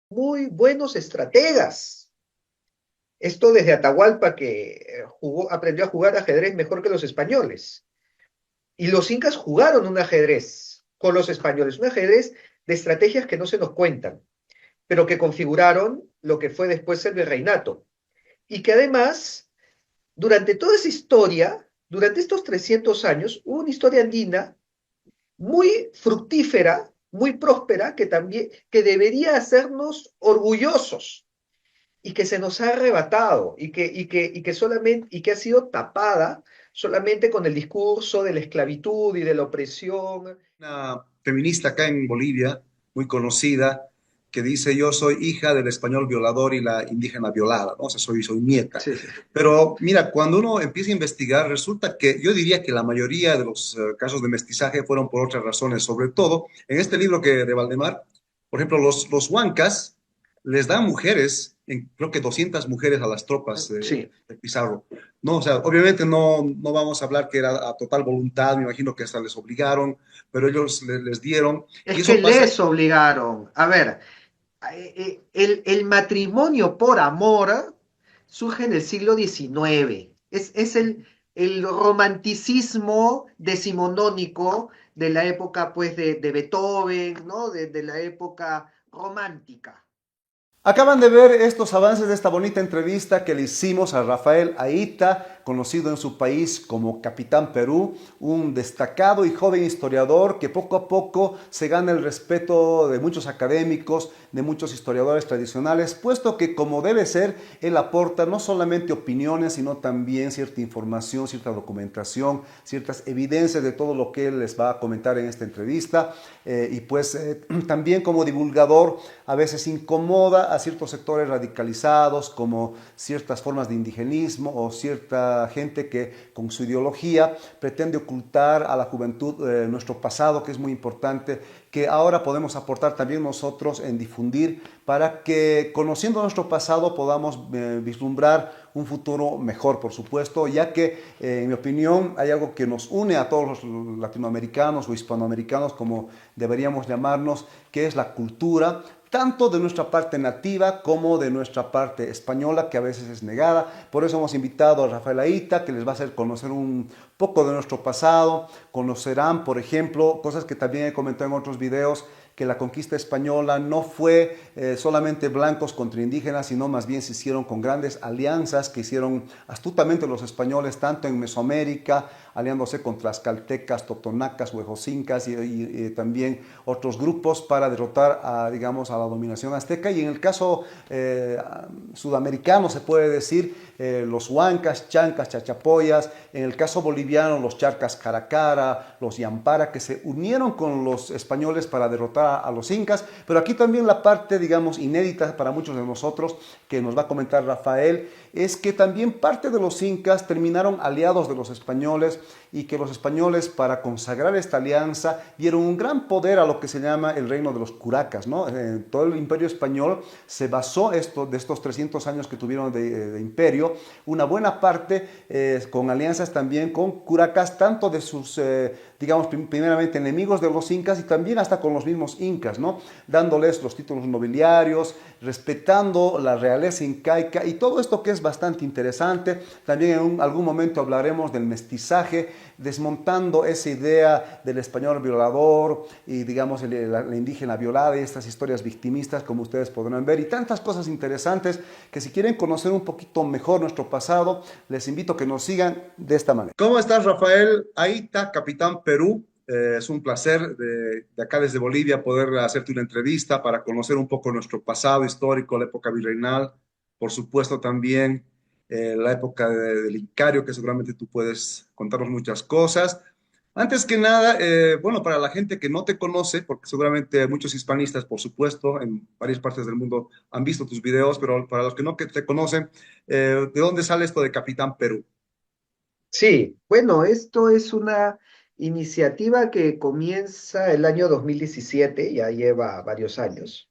muy buenos estrategas. Esto desde Atahualpa, que aprendió a jugar ajedrez mejor que los españoles. Y los incas jugaron un ajedrez con los españoles, un ajedrez de estrategias que no se nos cuentan, pero que configuraron lo que fue después el virreinato. Y que además, durante toda esa historia, durante estos 300 años, hubo una historia andina muy fructífera, muy próspera, que también, que debería hacernos orgullosos y que se nos ha arrebatado y que solamente, y que ha sido tapada solamente con el discurso de la esclavitud y de la opresión. Una feminista acá en Bolivia, muy conocida, que dice yo soy hija del español violador y la indígena violada, ¿no? O sea, soy nieta. Sí, sí. Pero mira, cuando uno empieza a investigar, resulta que yo diría que la mayoría de los casos de mestizaje fueron por otras razones, sobre todo en este libro que de Valdemar, por ejemplo, los huancas les dan mujeres, creo que 200 mujeres a las tropas Sí. de Pizarro. No, o sea, obviamente no vamos a hablar que era a total voluntad, me imagino que hasta les obligaron, pero ellos les dieron, y Es que eso pasa. les obligaron. A ver, el matrimonio por amor surge en el siglo XIX. Es el romanticismo decimonónico de la época, pues, de Beethoven, ¿no? De la época romántica. Acaban de ver estos avances de esta bonita entrevista que le hicimos a Rafael Aita, conocido en su país como Capitán Perú, un destacado y joven historiador que poco a poco se gana el respeto de muchos académicos, de muchos historiadores tradicionales, puesto que como debe ser, él aporta no solamente opiniones, sino también cierta información, cierta documentación, ciertas evidencias de todo lo que él les va a comentar en esta entrevista. Y pues también como divulgador a veces incomoda a ciertos sectores radicalizados como ciertas formas de indigenismo o cierta gente que con su ideología pretende ocultar a la juventud nuestro pasado, que es muy importante, que ahora podemos aportar también nosotros en difundir para que conociendo nuestro pasado podamos vislumbrar un futuro mejor, por supuesto, ya que en mi opinión hay algo que nos une a todos los latinoamericanos o hispanoamericanos, como deberíamos llamarnos, que es la cultura, tanto de nuestra parte nativa como de nuestra parte española, que a veces es negada. Por eso hemos invitado a Rafael Aita, que les va a hacer conocer un poco de nuestro pasado. Conocerán, por ejemplo, cosas que también he comentado en otros videos, que la conquista española no fue solamente blancos contra indígenas, sino más bien se hicieron con grandes alianzas que hicieron astutamente los españoles, tanto en Mesoamérica, aliándose contra las caltecas, totonacas, huejocincas y también otros grupos para derrotar a, digamos, a la dominación azteca. Y en el caso sudamericano se puede decir los huancas, chancas, chachapoyas, en el caso boliviano los charcas caracara, los yampara, que se unieron con los españoles para derrotar a los incas, pero aquí también la parte, digamos, inédita para muchos de nosotros, que nos va a comentar Rafael, es que también parte de los incas terminaron aliados de los españoles y que los españoles para consagrar esta alianza dieron un gran poder a lo que se llama el reino de los curacas, ¿no? Todo el imperio español se basó de estos 300 años que tuvieron de imperio, una buena parte con alianzas también con curacas, tanto de sus, digamos, primeramente enemigos de los incas y también hasta con los mismos incas, ¿no? Dándoles los títulos nobiliarios, respetando la realeza incaica y todo esto que es bastante interesante. También en algún momento hablaremos del mestizaje, desmontando esa idea del español violador y digamos la indígena violada y estas historias victimistas como ustedes podrán ver y tantas cosas interesantes que si quieren conocer un poquito mejor nuestro pasado, les invito a que nos sigan de esta manera. ¿Cómo estás, Rafael? Aita, Capitán Perú. Es un placer de acá desde Bolivia poder hacerte una entrevista para conocer un poco nuestro pasado histórico, la época virreinal, por supuesto también la época del Incario, que seguramente tú puedes contarnos muchas cosas. Antes que nada, bueno, para la gente que no te conoce, porque seguramente muchos hispanistas, por supuesto, en varias partes del mundo han visto tus videos, pero para los que no que te conocen, ¿de dónde sale esto de Capitán Perú? Sí, bueno, esto es una iniciativa que comienza el año 2017, ya lleva varios años,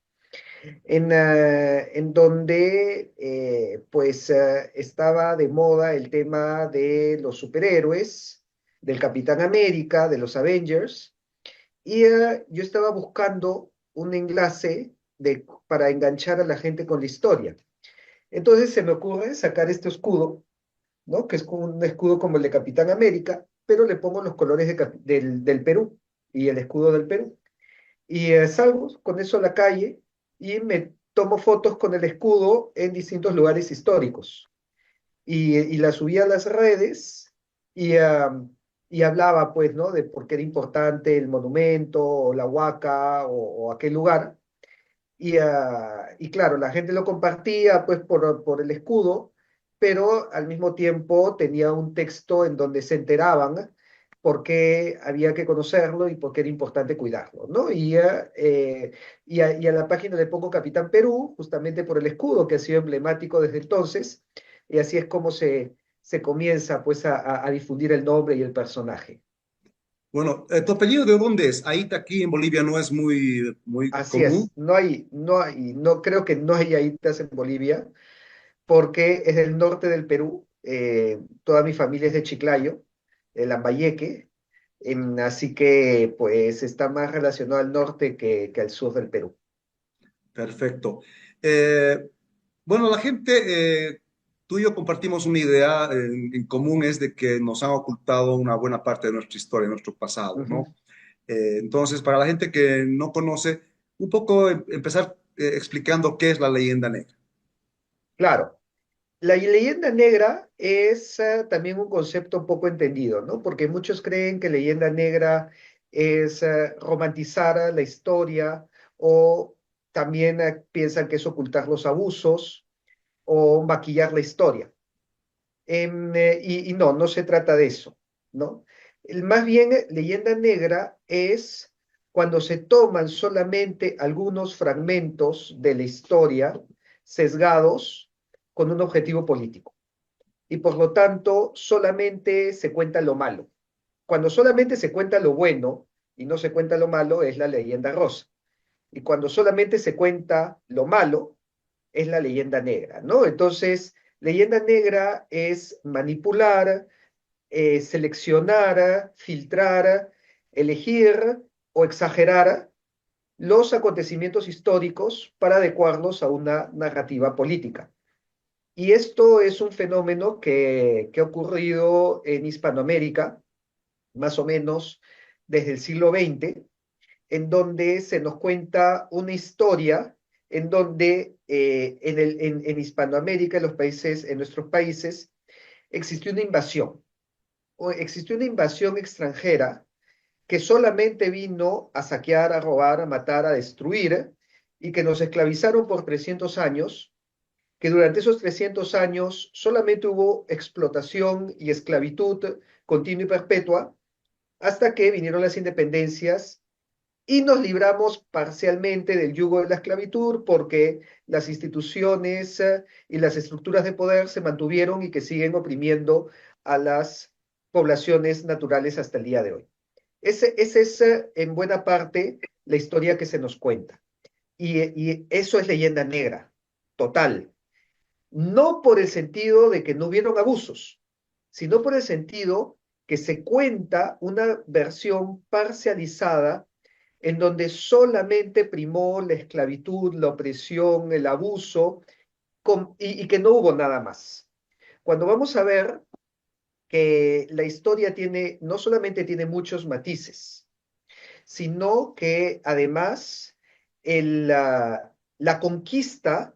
en donde pues estaba de moda el tema de los superhéroes, del Capitán América, de los Avengers, y yo estaba buscando un enlace para enganchar a la gente con la historia. Entonces se me ocurre sacar este escudo, ¿no? Que es como un escudo como el de Capitán América, pero le pongo los colores del Perú y el escudo del Perú. Y salgo con eso a la calle y me tomo fotos con el escudo en distintos lugares históricos. Y la subí a las redes y, y hablaba, pues, ¿no? De por qué era importante el monumento o la huaca o aquel lugar. Y claro, la gente lo compartía pues por el escudo, pero al mismo tiempo tenía un texto en donde se enteraban por qué había que conocerlo y por qué era importante cuidarlo, ¿no? Y a la página le pongo Capitán Perú, justamente por el escudo que ha sido emblemático desde entonces, y así es como se comienza pues a difundir el nombre y el personaje. Bueno, ¿tu apellido de dónde es? Ahí aquí en Bolivia no es muy Así común. es, no creo que no haya itas en Bolivia, porque es del norte del Perú. Toda mi familia es de Chiclayo, de Lambayeque, así que pues está más relacionado al norte que al sur del Perú. Perfecto. Eh, bueno, la gente, tú y yo compartimos una idea en común, es de que nos han ocultado una buena parte de nuestra historia, nuestro pasado, Ujú. ¿no? Entonces, para la gente que no conoce, un poco empezar explicando qué es la leyenda negra. Claro, la leyenda negra es también un concepto poco entendido, ¿no? Porque muchos creen que leyenda negra es romantizar la historia o también piensan que es ocultar los abusos o maquillar la historia. Y no, no se trata de eso, ¿no? Más bien, leyenda negra es cuando se toman solamente algunos fragmentos de la historia sesgados con un objetivo político. Y por lo tanto, solamente se cuenta lo malo. Cuando solamente se cuenta lo bueno y no se cuenta lo malo, es la leyenda rosa. Y cuando solamente se cuenta lo malo, es la leyenda negra, ¿no? Entonces, leyenda negra es manipular, seleccionar, filtrar, elegir o exagerar los acontecimientos históricos para adecuarlos a una narrativa política. Y esto es un fenómeno que ha ocurrido en Hispanoamérica, más o menos desde el siglo XX, en donde se nos cuenta una historia en donde en Hispanoamérica, en nuestros países, existió una invasión, o existió una invasión extranjera que solamente vino a saquear, a robar, a matar, a destruir, y que nos esclavizaron por 300 años, que durante esos 300 años solamente hubo explotación y esclavitud continua y perpetua, hasta que vinieron las independencias y nos libramos parcialmente del yugo de la esclavitud porque las instituciones y las estructuras de poder se mantuvieron y que siguen oprimiendo a las poblaciones naturales hasta el día de hoy. Ese es en buena parte la historia que se nos cuenta. Y eso es leyenda negra, total. No por el sentido de que no hubieron abusos, sino por el sentido que se cuenta una versión parcializada en donde solamente primó la esclavitud, la opresión, el abuso, y que no hubo nada más. Cuando vamos a ver que la historia no solamente tiene muchos matices, sino que además la conquista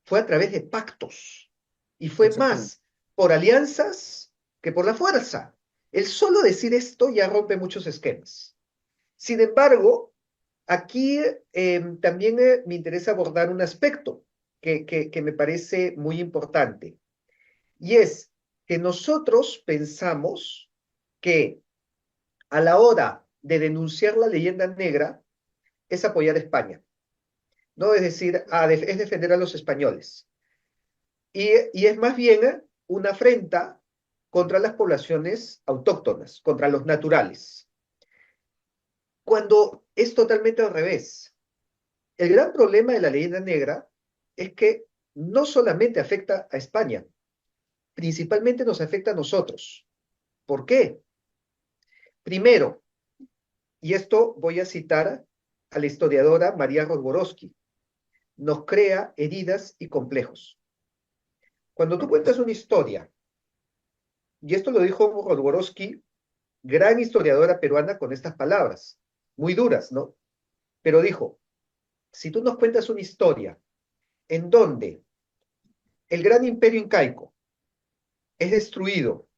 fue a través de pactos y fue Exactamente. más por alianzas que por la fuerza. El solo decir esto ya rompe muchos esquemas. Sin embargo, aquí también me interesa abordar un aspecto que me parece muy importante, y es que nosotros pensamos que a la hora de denunciar la leyenda negra es apoyar a España, ¿no? Es decir, es defender a los españoles. Y es más bien una afrenta contra las poblaciones autóctonas, contra los naturales, cuando es totalmente al revés. El gran problema de la leyenda negra es que no solamente afecta a España, principalmente nos afecta a nosotros. ¿Por qué? Primero, y esto voy a citar a la historiadora María Rodborowski. nos crea heridas y complejos. Cuando tú cuentas una historia, y esto lo dijo Rodworowski, gran historiadora peruana, con estas palabras, muy duras, ¿no? Pero dijo, si tú nos cuentas una historia en donde el gran imperio incaico es destruido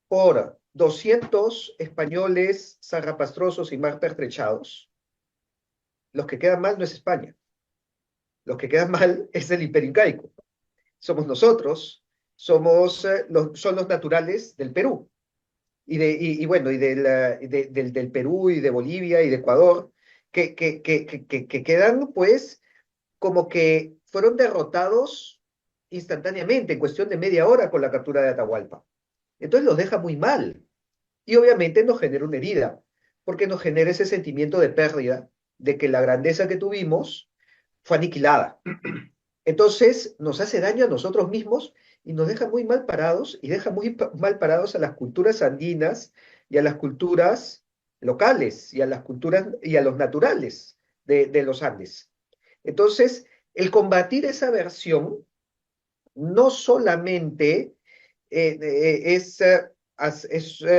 por 200 españoles zarrapastrosos y más pertrechados, los que quedan mal no es España, los que quedan mal es el imperio incaico. Somos nosotros, son los naturales del Perú. Bueno, del Perú y de Bolivia y de Ecuador, que quedan pues como que fueron derrotados instantáneamente, en cuestión de media hora con la captura de Atahualpa. Entonces los deja muy mal y obviamente nos genera una herida, porque nos genera ese sentimiento de pérdida, de que la grandeza que tuvimos fue aniquilada. Entonces nos hace daño a nosotros mismos y nos deja muy mal parados y deja mal parados a las culturas andinas y a las culturas locales y a las culturas y a los naturales de los Andes. Entonces, el combatir esa versión no solamente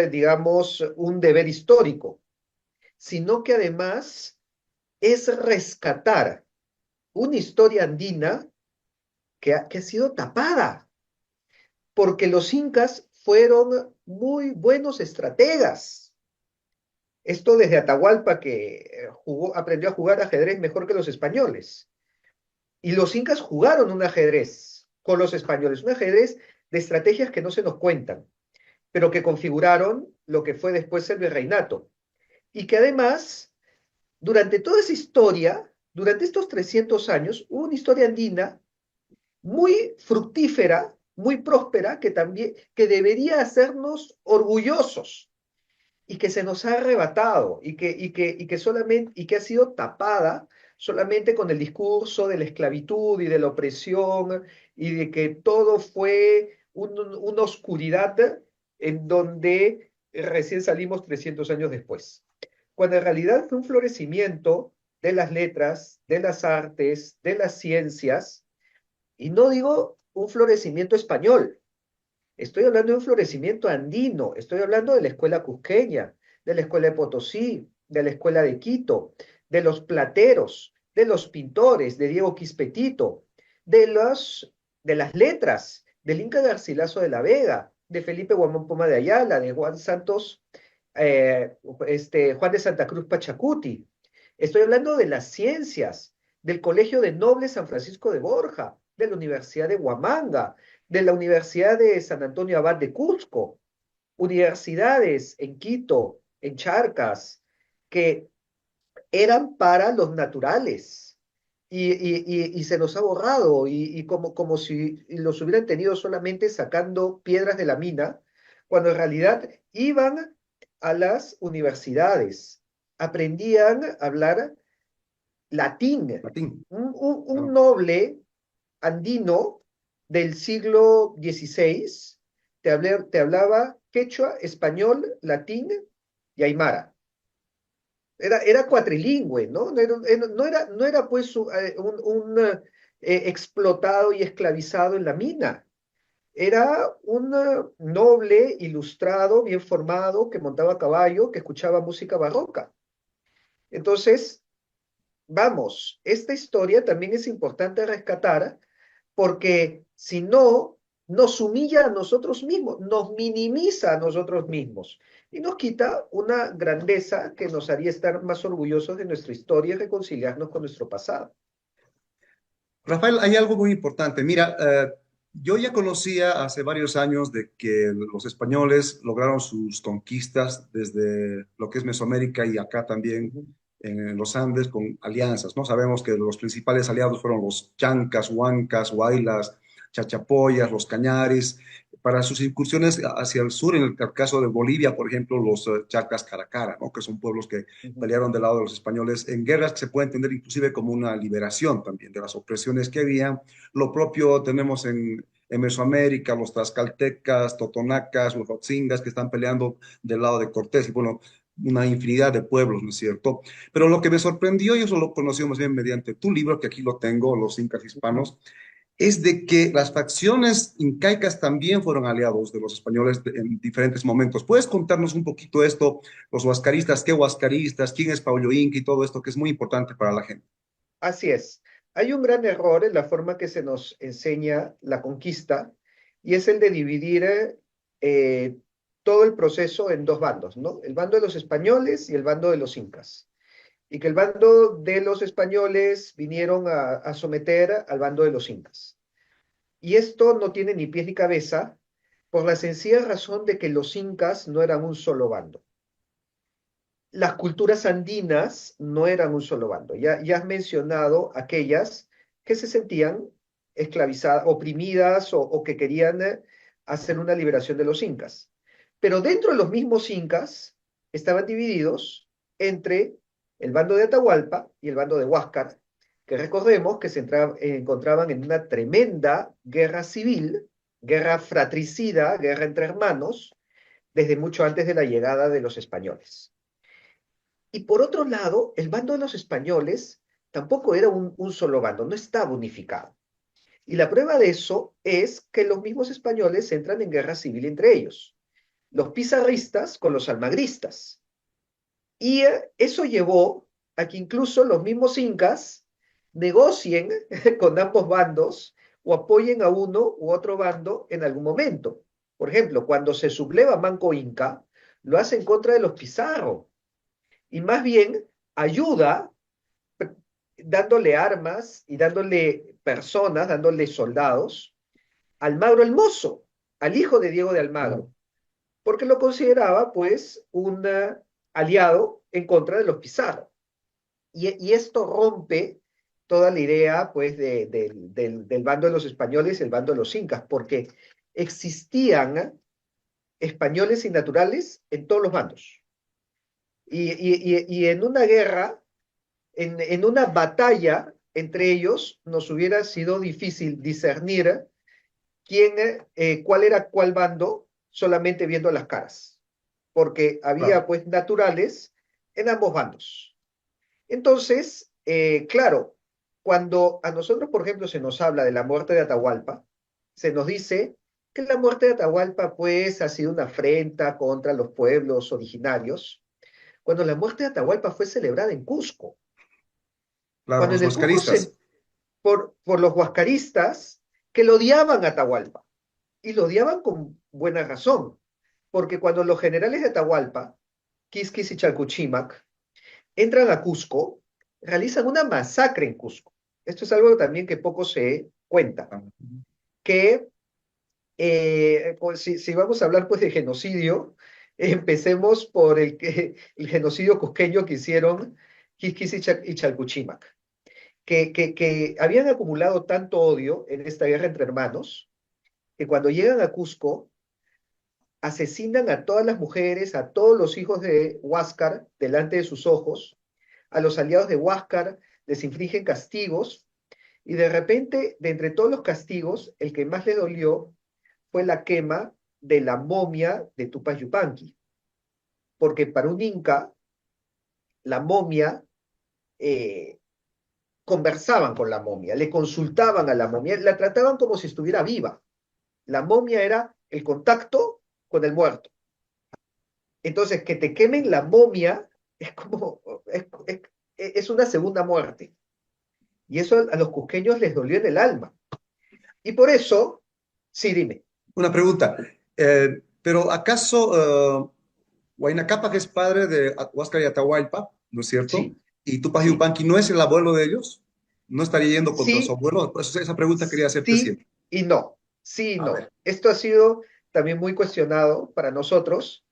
digamos, un deber histórico, sino que además es rescatar una historia andina que ha sido tapada, porque los incas fueron muy buenos estrategas. Esto desde Atahualpa, que aprendió a jugar ajedrez mejor que los españoles. Y los incas jugaron un ajedrez con los españoles, un ajedrez de estrategias que no se nos cuentan, pero que configuraron lo que fue después el virreinato. Y que además, durante toda esa historia, durante estos 300 años, hubo una historia andina muy fructífera, muy próspera, que debería hacernos orgullosos y que se nos ha arrebatado y que ha sido tapada solamente con el discurso de la esclavitud y de la opresión y de que todo fue una oscuridad en donde recién salimos 300 años después, cuando en realidad fue un florecimiento de las letras, de las artes, de las ciencias, y no digo un florecimiento español, estoy hablando de un florecimiento andino, estoy hablando de la escuela cusqueña, de la escuela de Potosí, de la escuela de Quito, de los plateros, de los pintores, de Diego Quispetito, de las letras, del Inca Garcilaso de la Vega, de Felipe Guamán Poma de Ayala, de Juan Santos, Juan de Santa Cruz Pachacuti. Estoy hablando de las ciencias, del Colegio de Nobles San Francisco de Borja, de la Universidad de Huamanga, de la Universidad de San Antonio Abad de Cusco, universidades en Quito, en Charcas, que eran para los naturales y se nos ha borrado y como si los hubieran tenido solamente sacando piedras de la mina, cuando en realidad iban a las universidades, aprendían a hablar latín. Latín, Un claro. noble andino del siglo XVI te hablaba quechua, español, latín y aymara. Era cuatrilingüe, ¿no? No era pues explotado y esclavizado en la mina. Era un noble, ilustrado, bien formado, que montaba a caballo, que escuchaba música barroca. Entonces, vamos, esta historia también es importante rescatar porque si no, nos humilla a nosotros mismos, nos minimiza a nosotros mismos y nos quita una grandeza que nos haría estar más orgullosos de nuestra historia y reconciliarnos con nuestro pasado. Rafael, hay algo muy importante. Mira, yo ya conocía hace varios años de que los españoles lograron sus conquistas desde lo que es Mesoamérica y acá también Ujú. en los Andes con alianzas, ¿no? Sabemos que los principales aliados fueron los chancas, huancas, huaylas, chachapoyas, los cañaris. Para sus incursiones hacia el sur, en el caso de Bolivia, por ejemplo, los charcas caracara, ¿no? Que son pueblos que Ujú. pelearon del lado de los españoles en guerras que se puede entender inclusive como una liberación también de las opresiones que había. Lo propio tenemos en Mesoamérica, los tlaxcaltecas, totonacas, los otzingas que están peleando del lado de Cortés. Y bueno, una infinidad de pueblos, ¿no es cierto? Pero lo que me sorprendió, yo solo conocí más bien mediante tu libro, que aquí lo tengo, Los Incas Hispanos, es de que las facciones incaicas también fueron aliados de los españoles en diferentes momentos. ¿Puedes contarnos un poquito esto, los huascaristas, qué huascaristas, quién es Paulo Inca y todo esto que es muy importante para la gente? Así es. Hay un gran error en la forma que se nos enseña la conquista y es el de dividir eh, todo el proceso en dos bandos, ¿no? El bando de los españoles y el bando de los incas. Y que el bando de los españoles vinieron a someter al bando de los incas. Y esto no tiene ni pies ni cabeza por la sencilla razón de que los incas no eran un solo bando. Las culturas andinas no eran un solo bando. Ya has mencionado aquellas que se sentían esclavizadas, oprimidas o que querían hacer una liberación de los incas. Pero dentro de los mismos incas estaban divididos entre el bando de Atahualpa y el bando de Huáscar, que recordemos que encontraban en una tremenda guerra civil, guerra fratricida, guerra entre hermanos, desde mucho antes de la llegada de los españoles. Y por otro lado, el bando de los españoles tampoco era un solo bando, no estaba unificado. Y la prueba de eso es que los mismos españoles entran en guerra civil entre ellos, los pizarristas con los almagristas. Y eso llevó a que incluso los mismos incas negocien con ambos bandos o apoyen a uno u otro bando en algún momento. Por ejemplo, cuando se subleva Manco Inca, lo hace en contra de los Pizarro y más bien ayuda dándole armas y dándole personas, dándole soldados al Magro el Mozo, al hijo de Diego de Claro. Almagro, porque lo consideraba pues un aliado en contra de los Pizarro. Y esto rompe toda la idea pues del bando de los españoles y el bando de los incas, porque existían españoles y naturales en todos los bandos. Y en una guerra en una batalla entre ellos nos hubiera sido difícil discernir cuál era cuál bando solamente viendo las caras, porque había Claro. pues naturales en ambos bandos. Entonces, claro, cuando a nosotros, por ejemplo, se nos habla de la muerte de Atahualpa, se nos dice que la muerte de Atahualpa pues ha sido una afrenta contra los pueblos originarios, cuando la muerte de Atahualpa fue celebrada en Cusco. Claro, Cuando los en el Cusco huascaristas. por los huascaristas que lo odiaban a Atahualpa, y lo odiaban con buena razón, porque cuando los generales de Atahualpa, Quisquis y Chalcuchímac, entran a Cusco, realizan una masacre en Cusco. Esto es algo también que poco se cuenta, que pues, si vamos a hablar pues de genocidio, empecemos por el genocidio cusqueño que hicieron Quisquis y Chalcuchímac. Que habían acumulado tanto odio en esta guerra entre hermanos, que cuando llegan a Cusco, asesinan a todas las mujeres, a todos los hijos de Huáscar delante de sus ojos, a los aliados de Huáscar les infligen castigos, y de repente, de entre todos los castigos, el que más le dolió fue la quema de la momia de Tupac Yupanqui, porque para un inca, la momia eh, conversaban con la momia, le consultaban a la momia, la trataban como si estuviera viva. La momia era el contacto con el muerto. Entonces, que te quemen la momia es como, es una segunda muerte. Y eso a los cusqueños les dolió en el alma. Y por eso, sí, dime, Una pregunta. Pero ¿acaso Huayna Cápac es padre de Huáscar y Atahualpa, ¿no es cierto? sí, ¿Y Tupac sí, Yupanqui no es el abuelo de ellos? ¿No estaría yendo contra su sí, abuelo? Pues esa pregunta quería hacerte sí siempre. y no, sí y A no. ver. Esto ha sido también muy cuestionado para nosotros,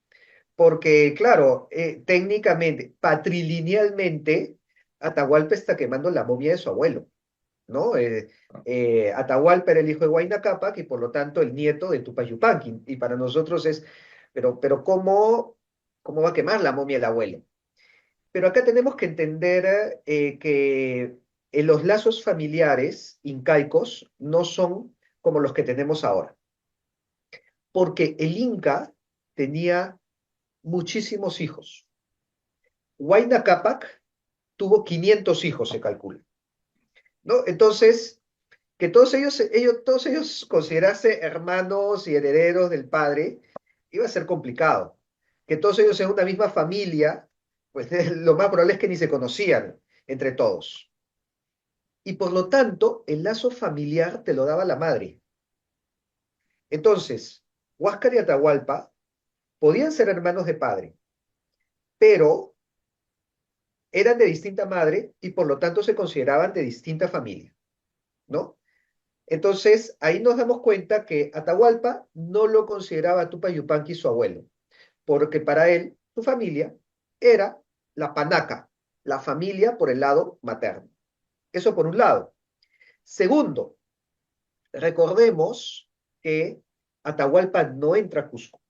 porque, claro, técnicamente, patrilinealmente, Atahualpa está quemando la momia de su abuelo. ¿No? Atahualpa era el hijo de Huayna Cápac y por lo tanto el nieto de Tupac Yupanqui. Y para nosotros es, pero ¿cómo va a quemar la momia el abuelo? Pero acá tenemos que entender que los lazos familiares incaicos no son como los que tenemos ahora, porque el Inca tenía muchísimos hijos. Huayna Cápac tuvo 500 hijos, se calcula, ¿no? Entonces, que todos ellos considerarse hermanos y herederos del padre, iba a ser complicado. Que todos ellos sean una misma familia, pues lo más probable es que ni se conocían entre todos. Y por lo tanto, el lazo familiar te lo daba la madre. Entonces, Huáscar y Atahualpa podían ser hermanos de padre, pero eran de distinta madre y por lo tanto se consideraban de distinta familia, ¿no? Entonces, ahí nos damos cuenta que Atahualpa no lo consideraba Tupac Yupanqui su abuelo, porque para él, su familia era la panaca, la familia por el lado materno. Eso por un lado. Segundo, recordemos que Atahualpa no entra a Cusco.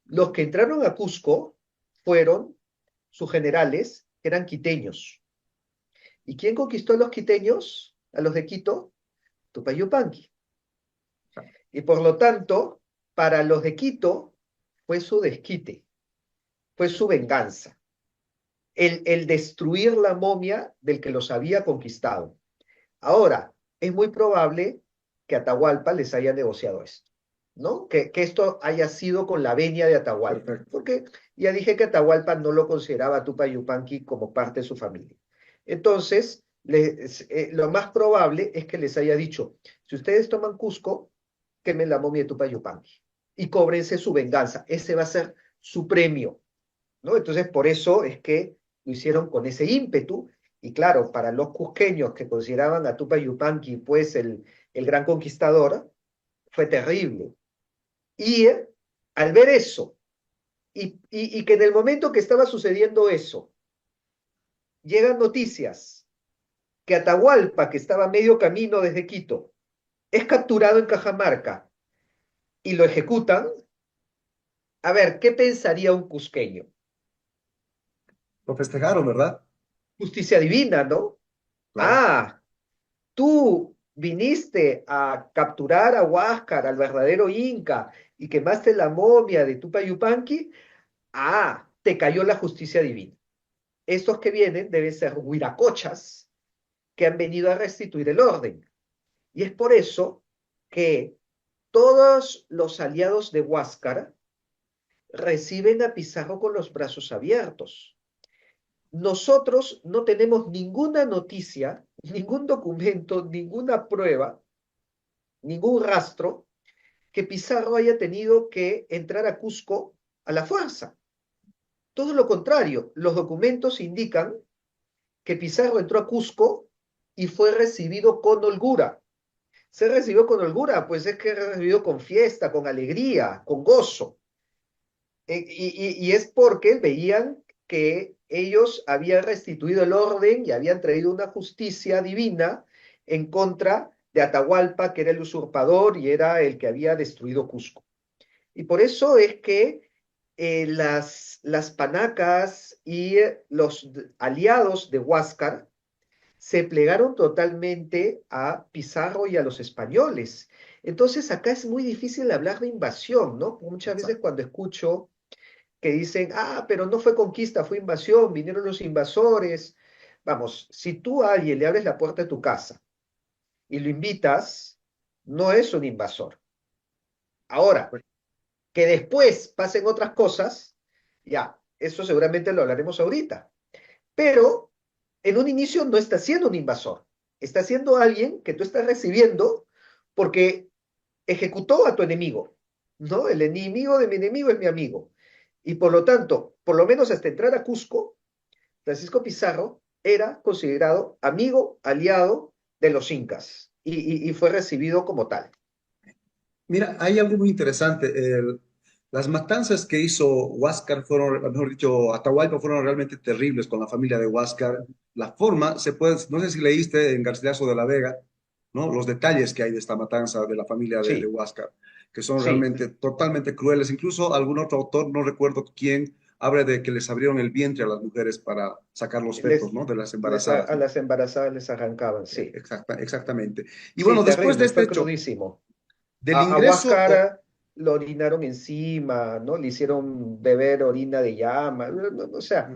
Los que entraron a Cusco fueron sus generales, que eran quiteños. ¿Y quién conquistó a los quiteños, a los de Quito? Tupac Yupanqui. Y por lo tanto, para los de Quito fue su desquite, fue su venganza, el destruir la momia del que los había conquistado. Ahora, es muy probable que Atahualpa les haya negociado esto, ¿no? Que esto haya sido con la venia de Atahualpa, Perfecto. porque ya dije que Atahualpa no lo consideraba a Tupac Yupanqui como parte de su familia. Entonces, lo más probable es que les haya dicho, si ustedes toman Cusco, quemen la momia de Tupac Yupanqui y cóbrense su venganza. Ese va a ser su premio, ¿no? Entonces, por eso es que lo hicieron con ese ímpetu. Y claro, para los cusqueños que consideraban a Tupac Yupanqui pues el gran conquistador, fue terrible. Y al ver eso, y que en el momento que estaba sucediendo eso, llegan noticias que Atahualpa, que estaba a medio camino desde Quito, es capturado en Cajamarca y lo ejecutan, a ver, ¿qué pensaría un cusqueño? Lo festejaron, ¿verdad? Justicia divina, ¿no? Claro. Ah, tú viniste a capturar a Huáscar, al verdadero Inca, y quemaste la momia de Tupac Yupanqui. Ah, te cayó la justicia divina. Estos que vienen deben ser huiracochas que han venido a restituir el orden. Y es por eso que todos los aliados de Huáscar reciben a Pizarro con los brazos abiertos. Nosotros no tenemos ninguna noticia, ningún documento, ninguna prueba, ningún rastro que Pizarro haya tenido que entrar a Cusco a la fuerza. Todo lo contrario, los documentos indican que Pizarro entró a Cusco y fue recibido con holgura. Se recibió con holgura, pues es que recibido con fiesta, con alegría, con gozo. Y es porque veían que ellos habían restituido el orden y habían traído una justicia divina en contra de Atahualpa, que era el usurpador y era el que había destruido Cusco. Y por eso es que las panacas y los aliados de Huáscar se plegaron totalmente a Pizarro y a los españoles. Entonces acá es muy difícil hablar de invasión, ¿no? Muchas veces Exacto. cuando escucho que dicen, ah, pero no fue conquista, fue invasión, vinieron los invasores. Vamos, si tú a alguien le abres la puerta de tu casa y lo invitas, no es un invasor. Ahora, que después pasen otras cosas, ya, eso seguramente lo hablaremos ahorita. Pero en un inicio no está siendo un invasor, está siendo alguien que tú estás recibiendo porque ejecutó a tu enemigo, ¿no? El enemigo de mi enemigo es mi amigo. Y por lo tanto, por lo menos hasta entrar a Cusco, Francisco Pizarro era considerado amigo, aliado de los incas y fue recibido como tal. Mira, hay algo muy interesante. Las matanzas que hizo Huáscar fueron, mejor dicho, Atahualpa fueron realmente terribles con la familia de Huáscar. La forma, se puede, no sé si leíste en Garcilaso de la Vega, ¿no? Los detalles que hay de esta matanza de la familia de Sí, Huáscar, que son sí, realmente totalmente crueles. Incluso algún otro autor, no recuerdo quién, habla de que les abrieron el vientre a las mujeres para sacar los fetos, les, ¿no? De las embarazadas, a ¿no? las embarazadas les arrancaban, sí. Exactamente. Y Sí, bueno, después de terrible, este fue hecho, crudísimo. del A ingreso, Huáscara lo orinaron encima, ¿no? Le hicieron beber orina de llama, o sea,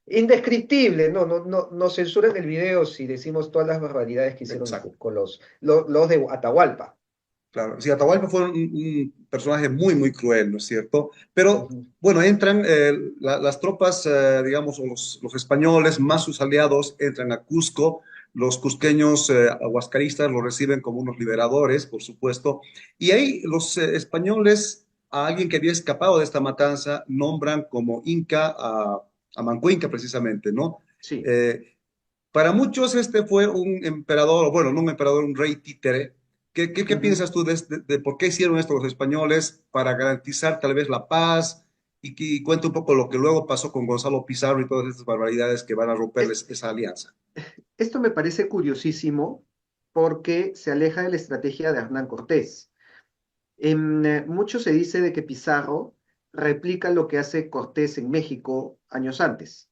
Indescriptible, nos censuran el video si decimos todas las barbaridades que hicieron en Exacto. Cusco, los de Atahualpa. Claro, sí, Atahualpa fue un personaje muy, muy cruel, ¿no es cierto? Pero Ujú, bueno, entran las tropas, digamos, o los españoles más sus aliados entran a Cusco. Los cusqueños huascaristas los reciben como unos liberadores, por supuesto. Y ahí los españoles, a alguien que había escapado de esta matanza, nombran como Inca a Manco Inca, precisamente, ¿no? sí. Eh, para muchos este fue un emperador, o bueno, no un emperador, un rey títere. ¿Qué Ujú. piensas tú de por qué hicieron esto los españoles para garantizar tal vez la paz? Y cuenta un poco lo que luego pasó con Gonzalo Pizarro y todas estas barbaridades que van a Es- romperles esa alianza. Esto me parece curiosísimo porque se aleja de la estrategia de Hernán Cortés. Mucho se dice de que Pizarro replica lo que hace Cortés en México años antes,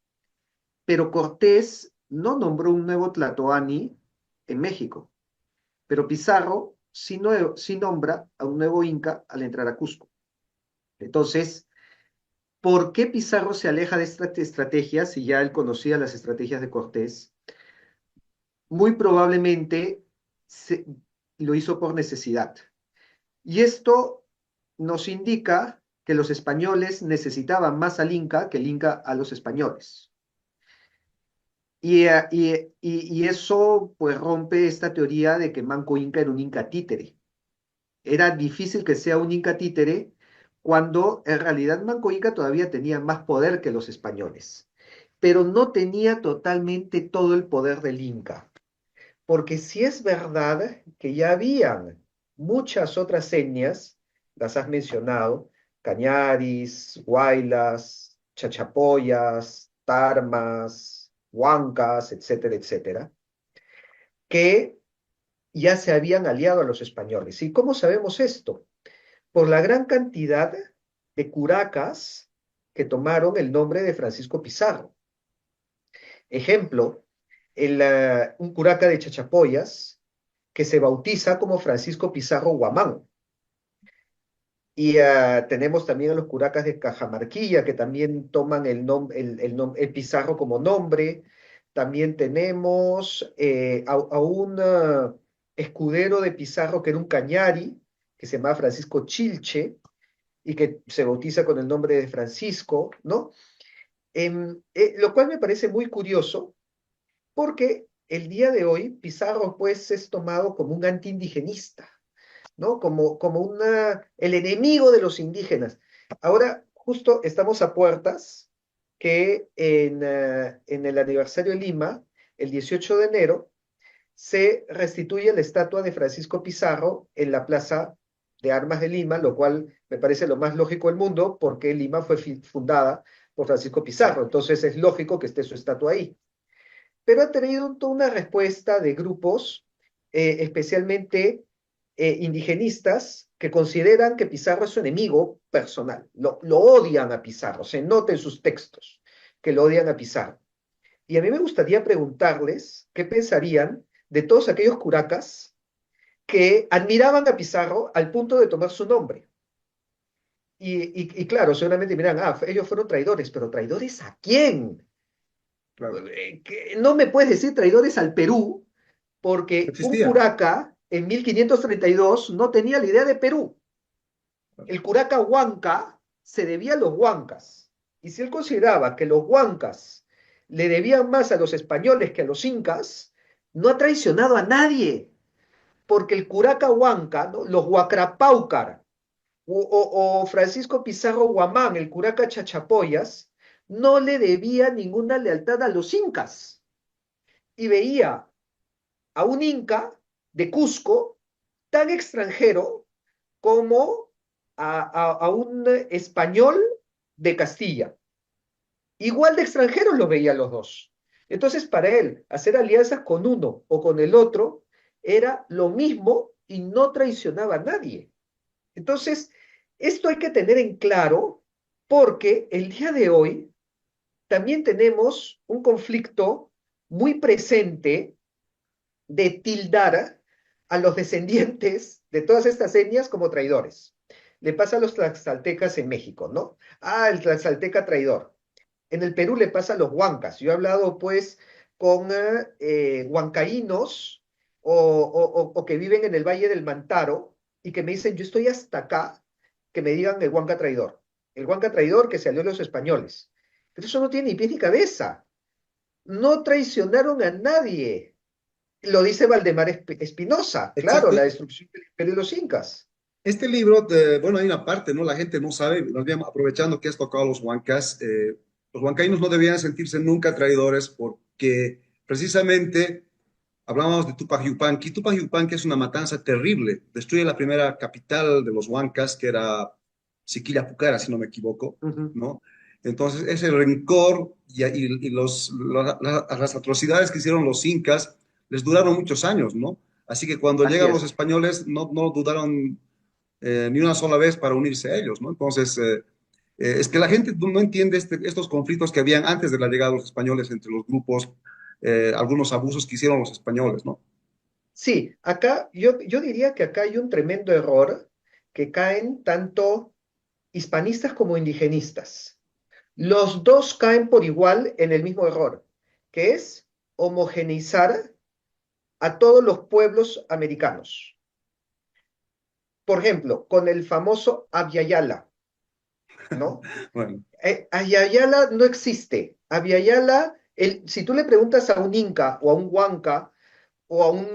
pero Cortés no nombró un nuevo Tlatoani en México, pero Pizarro sí nombra a un nuevo Inca al entrar a Cusco. Entonces, ¿por qué Pizarro se aleja de esta estrategia si ya él conocía las estrategias de Cortés? Muy probablemente se- lo hizo por necesidad. Y esto nos indica que los españoles necesitaban más al Inca que el Inca a los españoles. Y eso pues rompe esta teoría de que Manco Inca era un Inca títere. Era difícil que sea un Inca títere cuando en realidad Manco Inca todavía tenía más poder que los españoles, pero no tenía totalmente todo el poder del Inca. Porque sí es verdad que ya habían muchas otras etnias, las has mencionado, Cañaris, Huaylas, Chachapoyas, Tarmas, Huancas, etcétera, etcétera, que ya se habían aliado a los españoles. ¿Y cómo sabemos esto? Por la gran cantidad de curacas que tomaron el nombre de Francisco Pizarro. Ejemplo, un curaca de Chachapoyas que se bautiza como Francisco Pizarro Guamán. Y tenemos también a los curacas de Cajamarquilla, que también toman el Pizarro como nombre. También tenemos a un escudero de Pizarro que era un cañari, que se llama Francisco Chilche, y que se bautiza con el nombre de Francisco, ¿no? Lo cual me parece muy curioso, porque el día de hoy Pizarro pues es tomado como un antiindigenista, ¿no? El enemigo de los indígenas. Ahora, justo estamos a puertas que en el aniversario de Lima, el 18 de enero, se restituye la estatua de Francisco Pizarro en la Plaza de Armas de Lima, lo cual me parece lo más lógico del mundo, porque Lima fue fundada por Francisco Pizarro, Exacto. entonces es lógico que esté su estatua ahí. Pero ha tenido toda una respuesta de grupos, especialmente indigenistas, que consideran que Pizarro es su enemigo personal. Lo odian a Pizarro, se nota en sus textos que lo odian a Pizarro. Y a mí me gustaría preguntarles qué pensarían de todos aquellos curacas que admiraban a Pizarro al punto de tomar su nombre. Y claro, seguramente miran, ellos fueron traidores, pero ¿traidores a quién? Claro. Que no me puedes decir traidores al Perú, porque un Existía. curaca en 1532 no tenía la idea de Perú. El curaca Huanca se debía a los huancas. Y si él consideraba que los huancas le debían más a los españoles que a los incas, no ha traicionado a nadie, porque el curaca Huanca, ¿no? Los Huacrapáucar o Francisco Pizarro Guamán, el curaca Chachapoyas, no le debía ninguna lealtad a los incas. Y veía a un inca de Cusco tan extranjero como a un español de Castilla. Igual de extranjeros los veía los dos. Entonces, para él, hacer alianzas con uno o con el otro era lo mismo y no traicionaba a nadie. Entonces, esto hay que tener en claro porque el día de hoy también tenemos un conflicto muy presente de tildar a los descendientes de todas estas etnias como traidores. Le pasa a los tlaxcaltecas en México, ¿no? El tlaxcalteca traidor. En el Perú le pasa a los huancas. Yo he hablado pues con huancaínos o que viven en el Valle del Mantaro y que me dicen, yo estoy hasta acá, que me digan el huanca traidor. El huanca traidor que se alió a los españoles. Pero eso no tiene ni pies ni cabeza. No traicionaron a nadie. Lo dice Valdemar Espinosa, claro, Exacto. la destrucción del imperio de los incas. Este libro, bueno, hay una parte, ¿no? La gente no sabe, más bien aprovechando que has tocado a los huancas, los huancaínos no debían sentirse nunca traidores porque precisamente hablábamos de Tupac Yupanqui. Tupac Yupanqui es una matanza terrible, destruye la primera capital de los huancas, que era Siquillapucara, si no me equivoco, Ujú. ¿no? Entonces, ese rencor y las atrocidades que hicieron los incas les duraron muchos años, ¿no? Así que cuando Así llegan los es. españoles, no dudaron ni una sola vez para unirse a ellos, ¿no? Entonces, es que la gente no entiende estos conflictos que habían antes de la llegada de los españoles entre los grupos, algunos abusos que hicieron los españoles, ¿no? Sí, acá yo diría que acá hay un tremendo error que caen tanto hispanistas como indigenistas. Los dos caen por igual en el mismo error, que es homogeneizar a todos los pueblos americanos. Por ejemplo, con el famoso Abya Yala, ¿no? Bueno, Abya Yala no existe. Abya Yala, si tú le preguntas a un inca o a un huanca o a un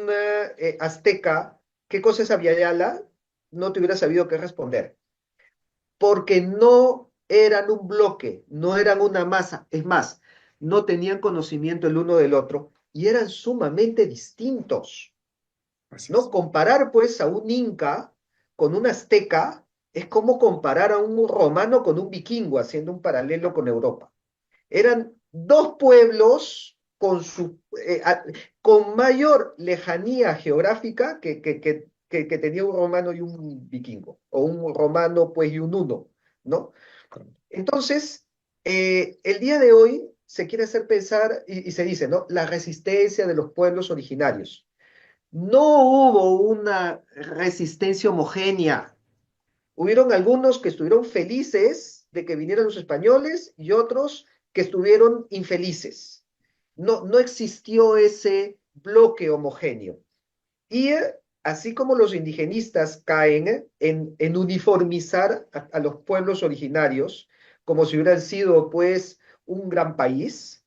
azteca qué cosa es Abya Yala, no te hubiera sabido qué responder. Porque no eran un bloque, no eran una masa. Es más, no tenían conocimiento el uno del otro y eran sumamente distintos. así ¿No? es. Comparar pues a un inca con un azteca es como comparar a un romano con un vikingo, haciendo un paralelo con Europa. Eran dos pueblos con mayor lejanía geográfica que tenía un romano y un vikingo, o un romano pues y un huno, ¿no? Entonces, el día de hoy se quiere hacer pensar y se dice, ¿no? La resistencia de los pueblos originarios. No hubo una resistencia homogénea. Hubieron algunos que estuvieron felices de que vinieran los españoles y otros que estuvieron infelices. No existió ese bloque homogéneo. Y así como los indigenistas caen en uniformizar a los pueblos originarios como si hubieran sido pues un gran país,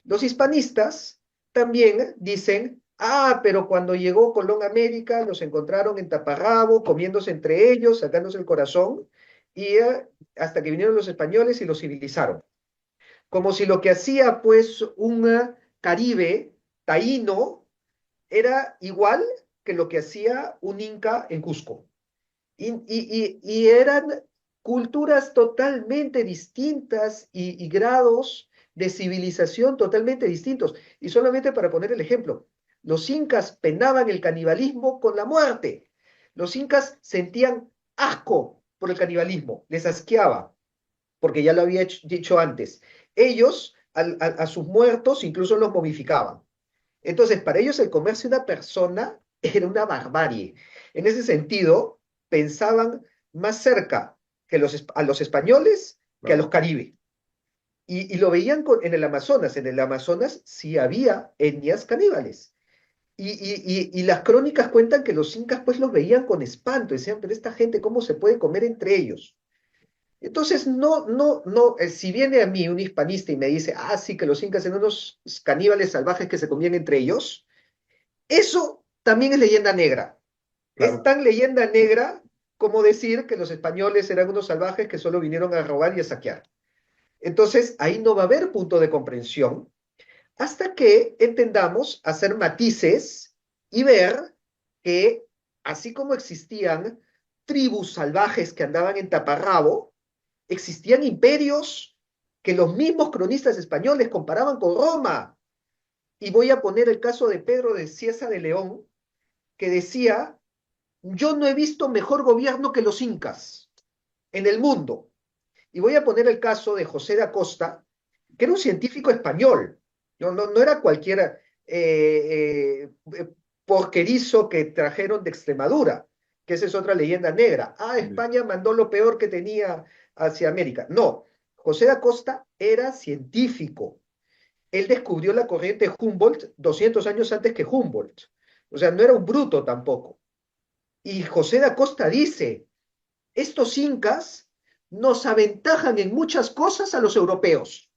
los hispanistas también dicen, ah, pero cuando llegó Colón a América, los encontraron en taparrabo, comiéndose entre ellos, sacándose el corazón, y hasta que vinieron los españoles y los civilizaron. Como si lo que hacía pues un Caribe taíno era igual que lo que hacía un Inca en Cusco. Y eran culturas totalmente distintas y grados de civilización totalmente distintos. Y solamente para poner el ejemplo, los incas penaban el canibalismo con la muerte. Los incas sentían asco por el canibalismo, les asqueaba, porque ya lo había dicho antes. Ellos a sus muertos incluso los momificaban. Entonces, para ellos el comerse una persona era una barbarie. En ese sentido, pensaban más cerca a los españoles que a Claro. los caribes. Y lo veían en el Amazonas. En el Amazonas sí había etnias caníbales. Y las crónicas cuentan que los incas pues los veían con espanto. Decían, pero esta gente, ¿cómo se puede comer entre ellos? Entonces, si viene a mí un hispanista y me dice, ah, sí, que los incas eran unos caníbales salvajes que se comían entre ellos, eso también es leyenda negra. Es Claro. tan leyenda negra como decir que los españoles eran unos salvajes que solo vinieron a robar y a saquear. Entonces, ahí no va a haber punto de comprensión hasta que entendamos hacer matices y ver que así como existían tribus salvajes que andaban en taparrabo, existían imperios que los mismos cronistas españoles comparaban con Roma. Y voy a poner el caso de Pedro de Cieza de León, que decía, yo no he visto mejor gobierno que los incas en el mundo. Y voy a poner el caso de José de Acosta, que era un científico español, no era cualquier porquerizo que trajeron de Extremadura, que esa es otra leyenda negra. Ah, España mandó lo peor que tenía hacia América. No, José da Costa era científico. Él descubrió la corriente Humboldt 200 años antes que Humboldt. O sea, no era un bruto tampoco. Y José da Costa dice, estos incas nos aventajan en muchas cosas a los europeos.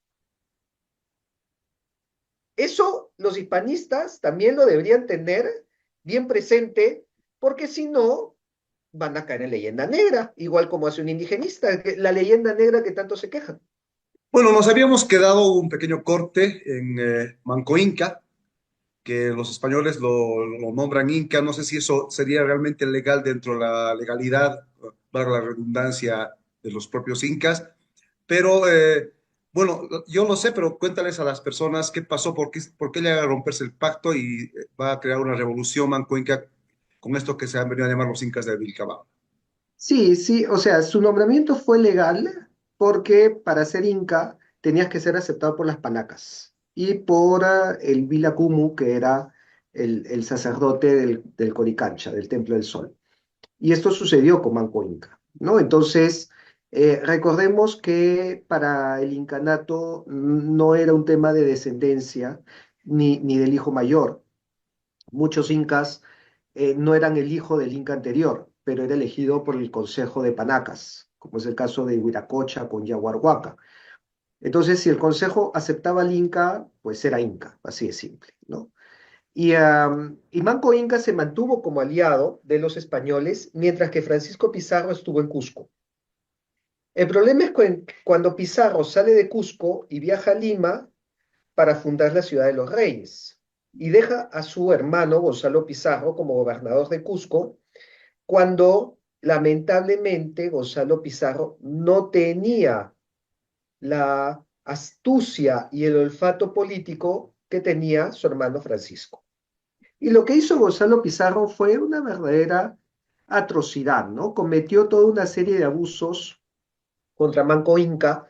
Eso los hispanistas también lo deberían tener bien presente, porque si no, van a caer en leyenda negra, igual como hace un indigenista, la leyenda negra que tanto se quejan. Bueno, nos habíamos quedado un pequeño corte en Manco Inca, que los españoles lo nombran Inca. No sé si eso sería realmente legal dentro de la legalidad, para la redundancia de los propios incas. Pero bueno, yo lo sé, pero cuéntales a las personas qué pasó, por qué llega a romperse el pacto y va a crear una revolución Manco Inca con esto que se han venido a llamar los incas de Vilcabamba. Sí, sí, o sea, su nombramiento fue legal porque para ser inca tenías que ser aceptado por las panacas y por el Vila Kumu, que era el sacerdote del Coricancha, del Templo del Sol. Y esto sucedió con Manco Inca, ¿no? Entonces, recordemos que para el incanato no era un tema de descendencia ni del hijo mayor. Muchos incas no eran el hijo del inca anterior, pero era elegido por el Consejo de Panacas, como es el caso de Huiracocha con Yaguarhuaca. Entonces, si el consejo aceptaba al inca, pues era inca, así de simple, ¿no? Y Manco Inca se mantuvo como aliado de los españoles, mientras que Francisco Pizarro estuvo en Cusco. El problema es que cuando Pizarro sale de Cusco y viaja a Lima para fundar la ciudad de los Reyes, y deja a su hermano Gonzalo Pizarro como gobernador de Cusco, cuando lamentablemente Gonzalo Pizarro no tenía la astucia y el olfato político que tenía su hermano Francisco. Y lo que hizo Gonzalo Pizarro fue una verdadera atrocidad, ¿no? Cometió toda una serie de abusos contra Manco Inca,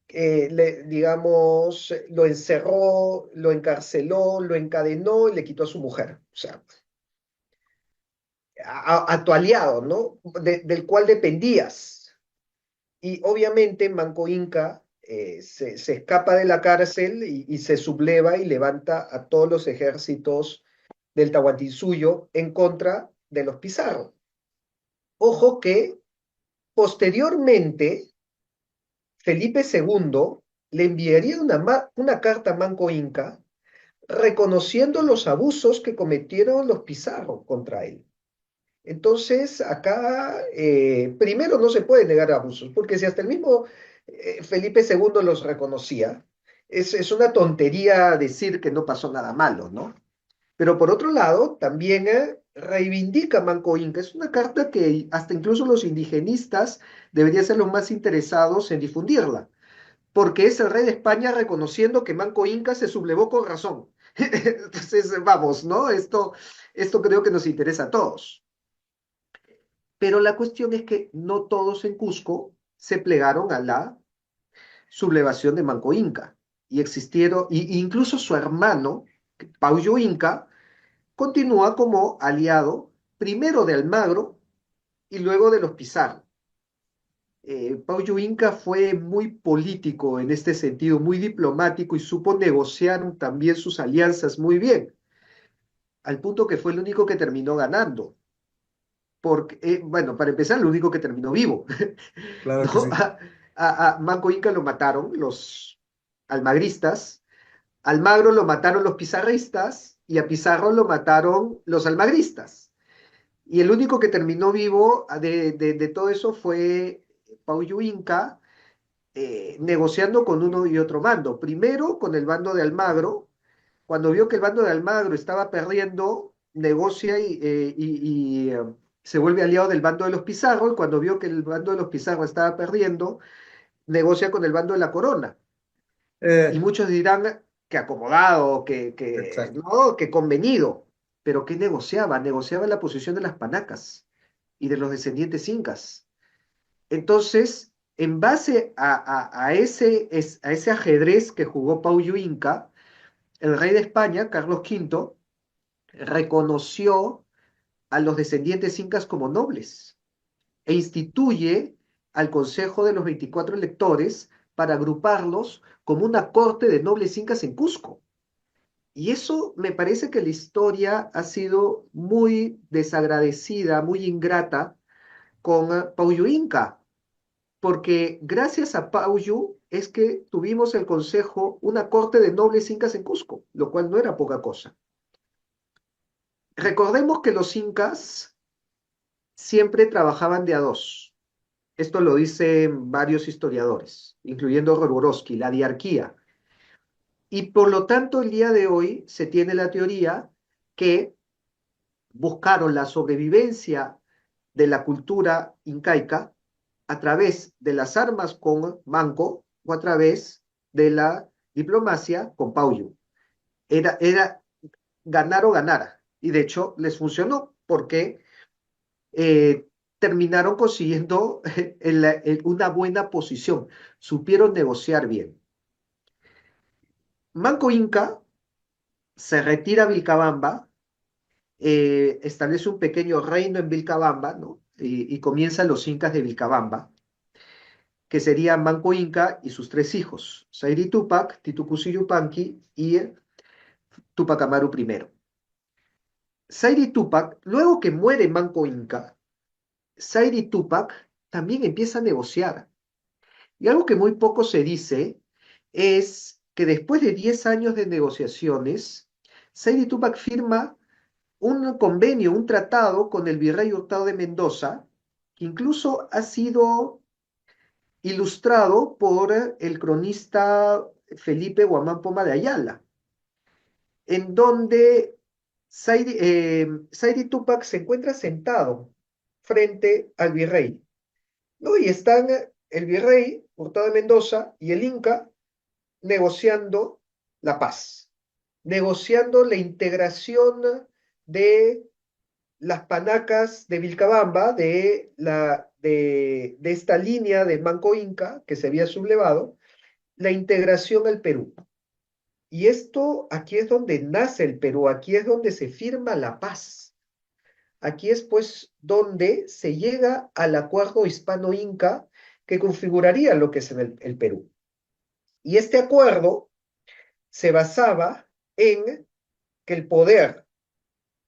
digamos, lo encerró, lo encarceló, lo encadenó y le quitó a su mujer. O sea, a tu aliado, ¿no? Del cual dependías. Y obviamente Manco Inca se escapa de la cárcel y se subleva y levanta a todos los ejércitos del Tahuantinsuyo en contra de los Pizarro. Ojo que posteriormente Felipe II le enviaría una carta a Manco Inca reconociendo los abusos que cometieron los Pizarro contra él. Entonces, acá, primero no se puede negar abusos, porque si hasta el mismo Felipe II los reconocía, es una tontería decir que no pasó nada malo, ¿no? Pero por otro lado, también reivindica Manco Inca. Es una carta que hasta incluso los indigenistas deberían ser los más interesados en difundirla, porque es el rey de España reconociendo que Manco Inca se sublevó con razón. Entonces, vamos, ¿no? Esto creo que nos interesa a todos. Pero la cuestión es que no todos en Cusco se plegaron a la sublevación de Manco Inca. Y existieron, y incluso su hermano, Pauyo Inca, continúa como aliado primero de Almagro y luego de los Pizarro. Pauyo Inca fue muy político en este sentido, muy diplomático y supo negociar también sus alianzas muy bien, al punto que fue el único que terminó ganando. Porque, bueno, para empezar, el único que terminó vivo, Claro que ¿no? sí. A Manco Inca lo mataron los almagristas, Almagro lo mataron los pizarristas y a Pizarro lo mataron los almagristas. Y el único que terminó vivo de todo eso fue Pauyo Inca, negociando con uno y otro bando. Primero con el bando de Almagro, cuando vio que el bando de Almagro estaba perdiendo, negocia y se vuelve aliado del bando de los Pizarro, y cuando vio que el bando de los Pizarro estaba perdiendo, negocia con el bando de la Corona. Y Eh, muchos dirán que acomodado, exacto. no, que convenido, pero ¿qué negociaba? Negociaba la posición de las panacas y de los descendientes incas. Entonces, en base a ese ajedrez que jugó Pauyo Inca, el rey de España, Carlos V, reconoció a los descendientes incas como nobles e instituye al Consejo de los 24 electores para agruparlos como una corte de nobles incas en Cusco. Y eso me parece que la historia ha sido muy desagradecida, muy ingrata con Paullu Inca, porque gracias a Paullu es que tuvimos el consejo, una corte de nobles incas en Cusco, lo cual no era poca cosa. Recordemos que los incas siempre trabajaban de a dos. Esto lo dicen varios historiadores, incluyendo Roborowski, la diarquía. Y por lo tanto, el día de hoy se tiene la teoría que buscaron la sobrevivencia de la cultura incaica a través de las armas con Manco o a través de la diplomacia con Paullu. Era ganar o ganar. Y de hecho les funcionó porque eh, terminaron consiguiendo una buena posición. Supieron negociar bien. Manco Inca se retira a Vilcabamba, establece un pequeño reino en Vilcabamba, ¿no? Y comienzan los incas de Vilcabamba, que serían Manco Inca y sus tres hijos, Zairi Tupac, Titucuci Yupanqui y Tupac Amaru I. Zairi Tupac, luego que muere Manco Inca, Zairi Tupac también empieza a negociar. Y algo que muy poco se dice es que después de 10 años de negociaciones, Zairi Tupac firma un convenio, un tratado con el virrey Hurtado de Mendoza, que incluso ha sido ilustrado por el cronista Felipe Guamán Poma de Ayala, en donde Zairi Tupac se encuentra sentado frente al virrey, ¿no? Y están el virrey Hurtado de Mendoza y el Inca negociando la paz, negociando la integración de las panacas de Vilcabamba, de esta línea de Manco Inca que se había sublevado, la integración al Perú. Y esto, aquí es donde nace el Perú, aquí es donde se firma la paz. Aquí es pues donde se llega al acuerdo hispano-inca que configuraría lo que es el Perú. Y este acuerdo se basaba en que el poder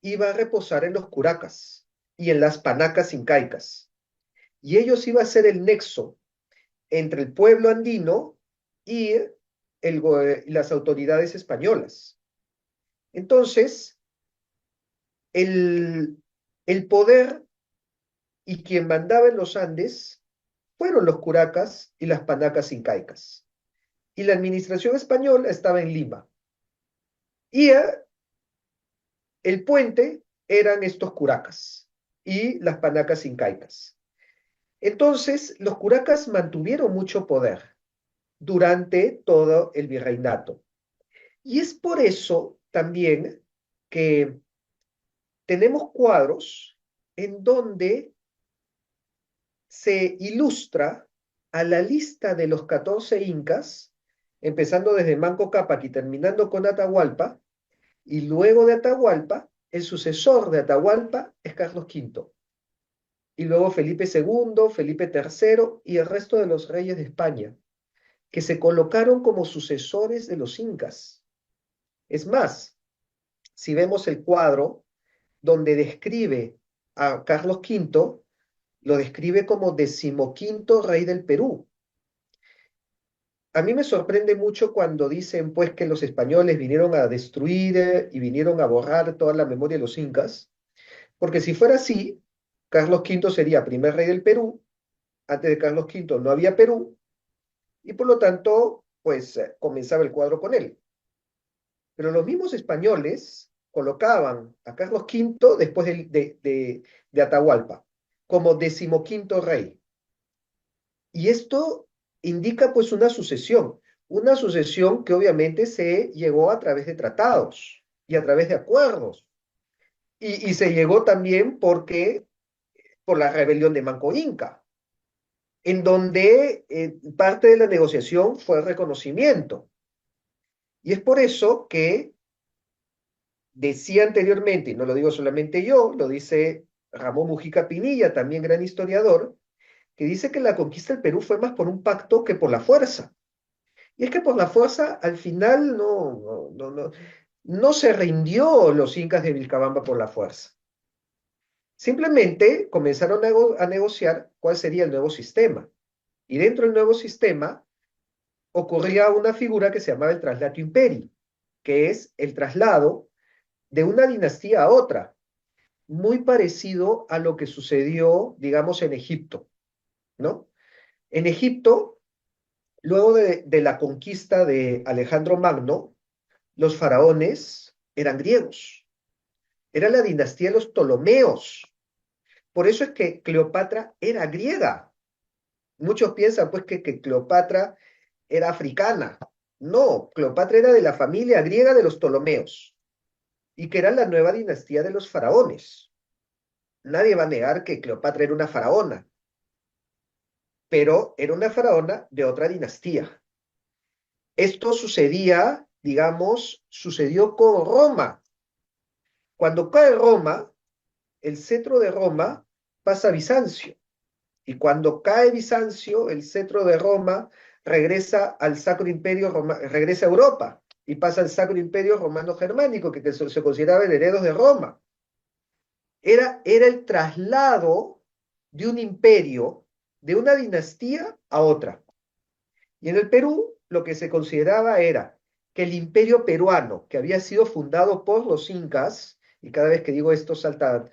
iba a reposar en los curacas y en las panacas incaicas. Y ellos iban a ser el nexo entre el pueblo andino y las autoridades españolas. Entonces, el, el poder y quien mandaba en los Andes fueron los curacas y las panacas incaicas. Y la administración española estaba en Lima. Y el puente eran estos curacas y las panacas incaicas. Entonces, los curacas mantuvieron mucho poder durante todo el virreinato. Y es por eso también que tenemos cuadros en donde se ilustra a la lista de los 14 incas, empezando desde Manco Cápac y terminando con Atahualpa, y luego de Atahualpa, el sucesor de Atahualpa es Carlos V, y luego Felipe II, Felipe III y el resto de los reyes de España, que se colocaron como sucesores de los incas. Es más, si vemos el cuadro donde describe a Carlos V, lo describe como decimoquinto rey del Perú. A mí me sorprende mucho cuando dicen pues que los españoles vinieron a destruir y vinieron a borrar toda la memoria de los incas, porque si fuera así, Carlos V sería primer rey del Perú, antes de Carlos V no había Perú, y por lo tanto, pues comenzaba el cuadro con él. Pero los mismos españoles colocaban a Carlos V después de Atahualpa como decimoquinto rey. Y esto indica pues una sucesión que obviamente se llegó a través de tratados y a través de acuerdos. Y se llegó también por la rebelión de Manco Inca, en donde parte de la negociación fue el reconocimiento. Y es por eso que decía anteriormente, y no lo digo solamente yo, lo dice Ramón Mujica Pinilla, también gran historiador, que dice que la conquista del Perú fue más por un pacto que por la fuerza. Y es que por la fuerza, al final, no se rindió los incas de Vilcabamba por la fuerza. Simplemente comenzaron a negociar cuál sería el nuevo sistema. Y dentro del nuevo sistema ocurría una figura que se llamaba el traslado imperi, que es el traslado de una dinastía a otra, muy parecido a lo que sucedió, digamos, en Egipto, ¿no? En Egipto, luego de la conquista de Alejandro Magno, los faraones eran griegos, era la dinastía de los Ptolomeos. Por eso es que Cleopatra era griega. Muchos piensan pues que Cleopatra era africana. No, Cleopatra era de la familia griega de los Ptolomeos y que era la nueva dinastía de los faraones. Nadie va a negar que Cleopatra era una faraona, pero era una faraona de otra dinastía. Esto sucedía, digamos, sucedió con Roma. Cuando cae Roma, el cetro de Roma pasa a Bizancio. Y cuando cae Bizancio, el cetro de Roma regresa al Sacro Imperio regresa a Europa y pasa al Sacro Imperio Romano-Germánico, que se consideraba el heredo de Roma. Era el traslado de un imperio, de una dinastía a otra. Y en el Perú, lo que se consideraba era que el imperio peruano, que había sido fundado por los incas, y cada vez que digo esto salta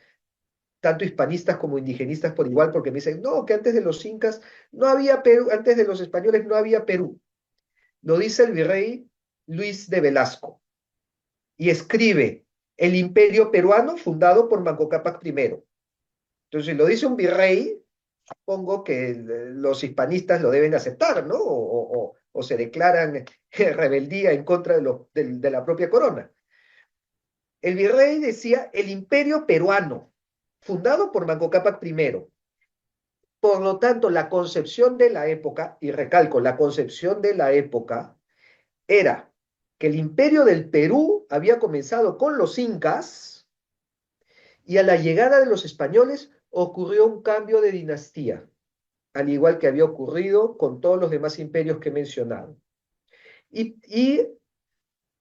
tanto hispanistas como indigenistas por igual, porque me dicen, no, que antes de los incas no había Perú, antes de los españoles no había Perú. Lo dice el virrey Luis de Velasco y escribe el imperio peruano fundado por Manco Cápac I. Entonces, si lo dice un virrey, supongo que los hispanistas lo deben aceptar, ¿no? O se declaran rebeldía en contra de la propia corona. El virrey decía el imperio peruano, fundado por Manco Cápac I. Por lo tanto, la concepción de la época, y recalco, la concepción de la época era que el imperio del Perú había comenzado con los incas y a la llegada de los españoles ocurrió un cambio de dinastía, al igual que había ocurrido con todos los demás imperios que he mencionado. Y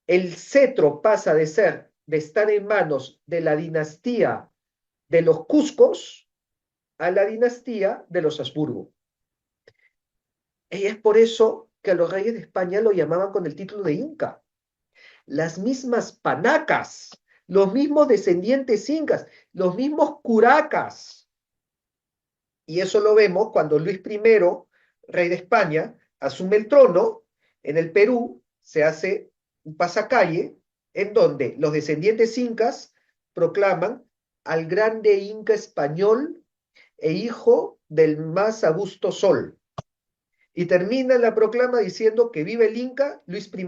el cetro pasa de estar en manos de la dinastía de los Cuscos a la dinastía de los Habsburgo. Y es por eso que a los reyes de España lo llamaban con el título de Inca. Las mismas panacas, los mismos descendientes incas, los mismos curacas. Y eso lo vemos cuando Luis I, rey de España, asume el trono. En el Perú se hace un pasacalle en donde los descendientes incas proclaman al grande inca español e hijo del más augusto sol. Y termina la proclama diciendo que vive el Inca Luis I,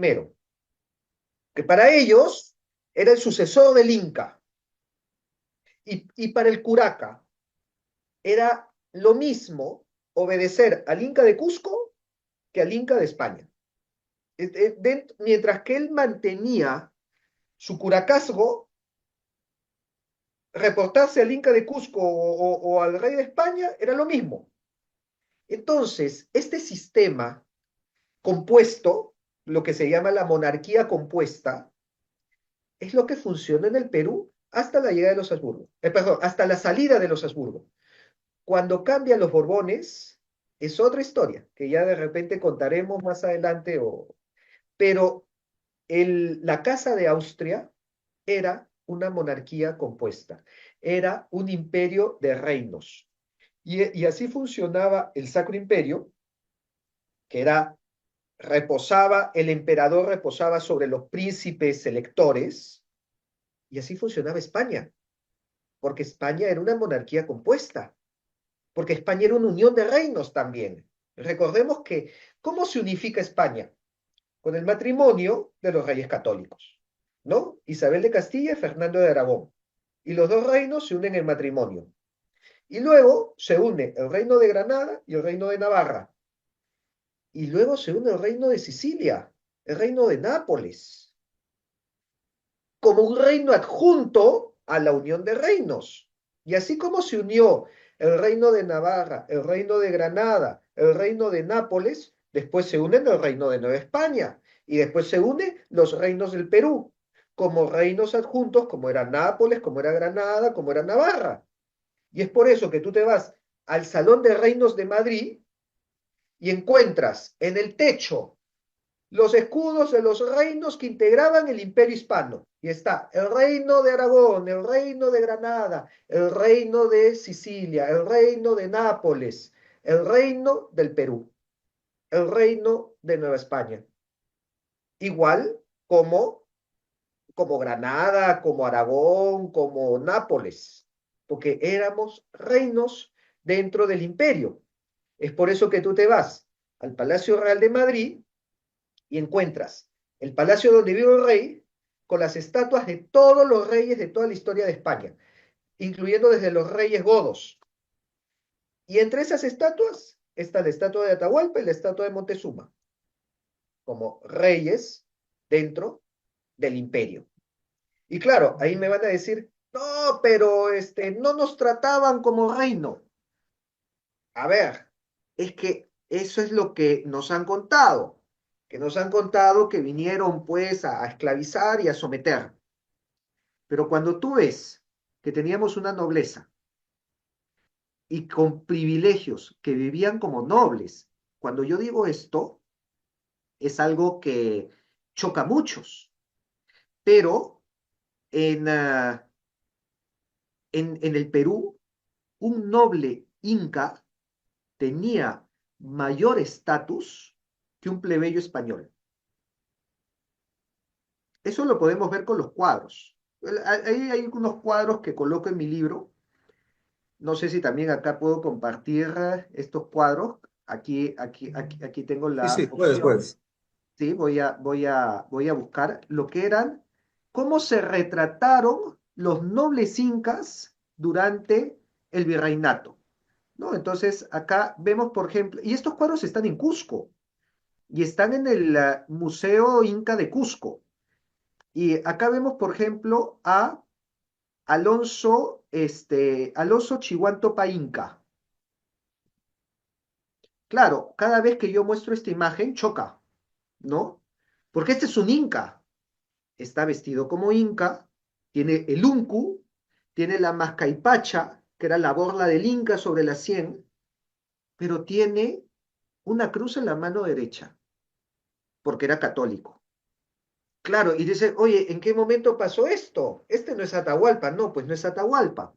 que para ellos era el sucesor del Inca. Y para el Curaca era lo mismo obedecer al Inca de Cusco que al Inca de España. Mientras que él mantenía su curacazgo, reportarse al Inca de Cusco o al rey de España era lo mismo. Entonces, este sistema compuesto, lo que se llama la monarquía compuesta, es lo que funciona en el Perú hasta la llegada de los Habsburgo. Perdón, hasta la salida de los Habsburgo. Cuando cambian los Borbones, es otra historia, que ya de repente contaremos más adelante. Pero la Casa de Austria era una monarquía compuesta, era un imperio de reinos. Y así funcionaba el Sacro Imperio, que era el emperador reposaba sobre los príncipes electores, y así funcionaba España, porque España era una monarquía compuesta, porque España era una unión de reinos también. Recordemos que, ¿cómo se unifica España? Con el matrimonio de los reyes católicos, ¿no? Isabel de Castilla y Fernando de Aragón. Y los dos reinos se unen en matrimonio. Y luego se une el reino de Granada y el reino de Navarra. Y luego se une el reino de Sicilia, el reino de Nápoles, como un reino adjunto a la unión de reinos. Y así como se unió el reino de Navarra, el reino de Granada, el reino de Nápoles, después se unen el reino de Nueva España y después se unen los reinos del Perú como reinos adjuntos, como era Nápoles, como era Granada, como era Navarra. Y es por eso que tú te vas al Salón de Reinos de Madrid y encuentras en el techo los escudos de los reinos que integraban el imperio hispano. Y está el reino de Aragón, el reino de Granada, el reino de Sicilia, el reino de Nápoles, el reino del Perú, el reino de Nueva España. Igual como Granada, como Aragón, como Nápoles, porque éramos reinos dentro del imperio. Es por eso que tú te vas al Palacio Real de Madrid y encuentras el palacio donde vive el rey con las estatuas de todos los reyes de toda la historia de España, incluyendo desde los reyes godos. Y entre esas estatuas está la estatua de Atahualpa y la estatua de Montezuma, como reyes dentro del imperio. Y claro, ahí me van a decir, no, pero no nos trataban como reino. A ver, es que eso es lo que nos han contado, que nos han contado que vinieron pues a esclavizar y a someter. Pero cuando tú ves que teníamos una nobleza y con privilegios que vivían como nobles, cuando yo digo esto, es algo que choca a muchos, pero en, en el Perú, un noble inca tenía mayor estatus que un plebeyo español. Eso lo podemos ver con los cuadros. Hay algunos cuadros que coloco en mi libro. No sé si también acá puedo compartir estos cuadros. Aquí tengo Sí, sí, la puedes, opción. puedes. Sí, voy a buscar lo que eran, cómo se retrataron los nobles incas durante el virreinato, ¿no? Entonces, acá vemos, por ejemplo, y estos cuadros están en Cusco y están en el Museo Inca de Cusco. Y acá vemos, por ejemplo, a Alonso Chihuantopa Inca. Claro, cada vez que yo muestro esta imagen choca, ¿no? Porque este es un inca, está vestido como inca, tiene el uncu, tiene la mascaipacha, que era la borla del inca sobre la sien, pero tiene una cruz en la mano derecha, porque era católico. Claro, y dice, oye, ¿en qué momento pasó esto? Este no es Atahualpa, no, pues no es Atahualpa.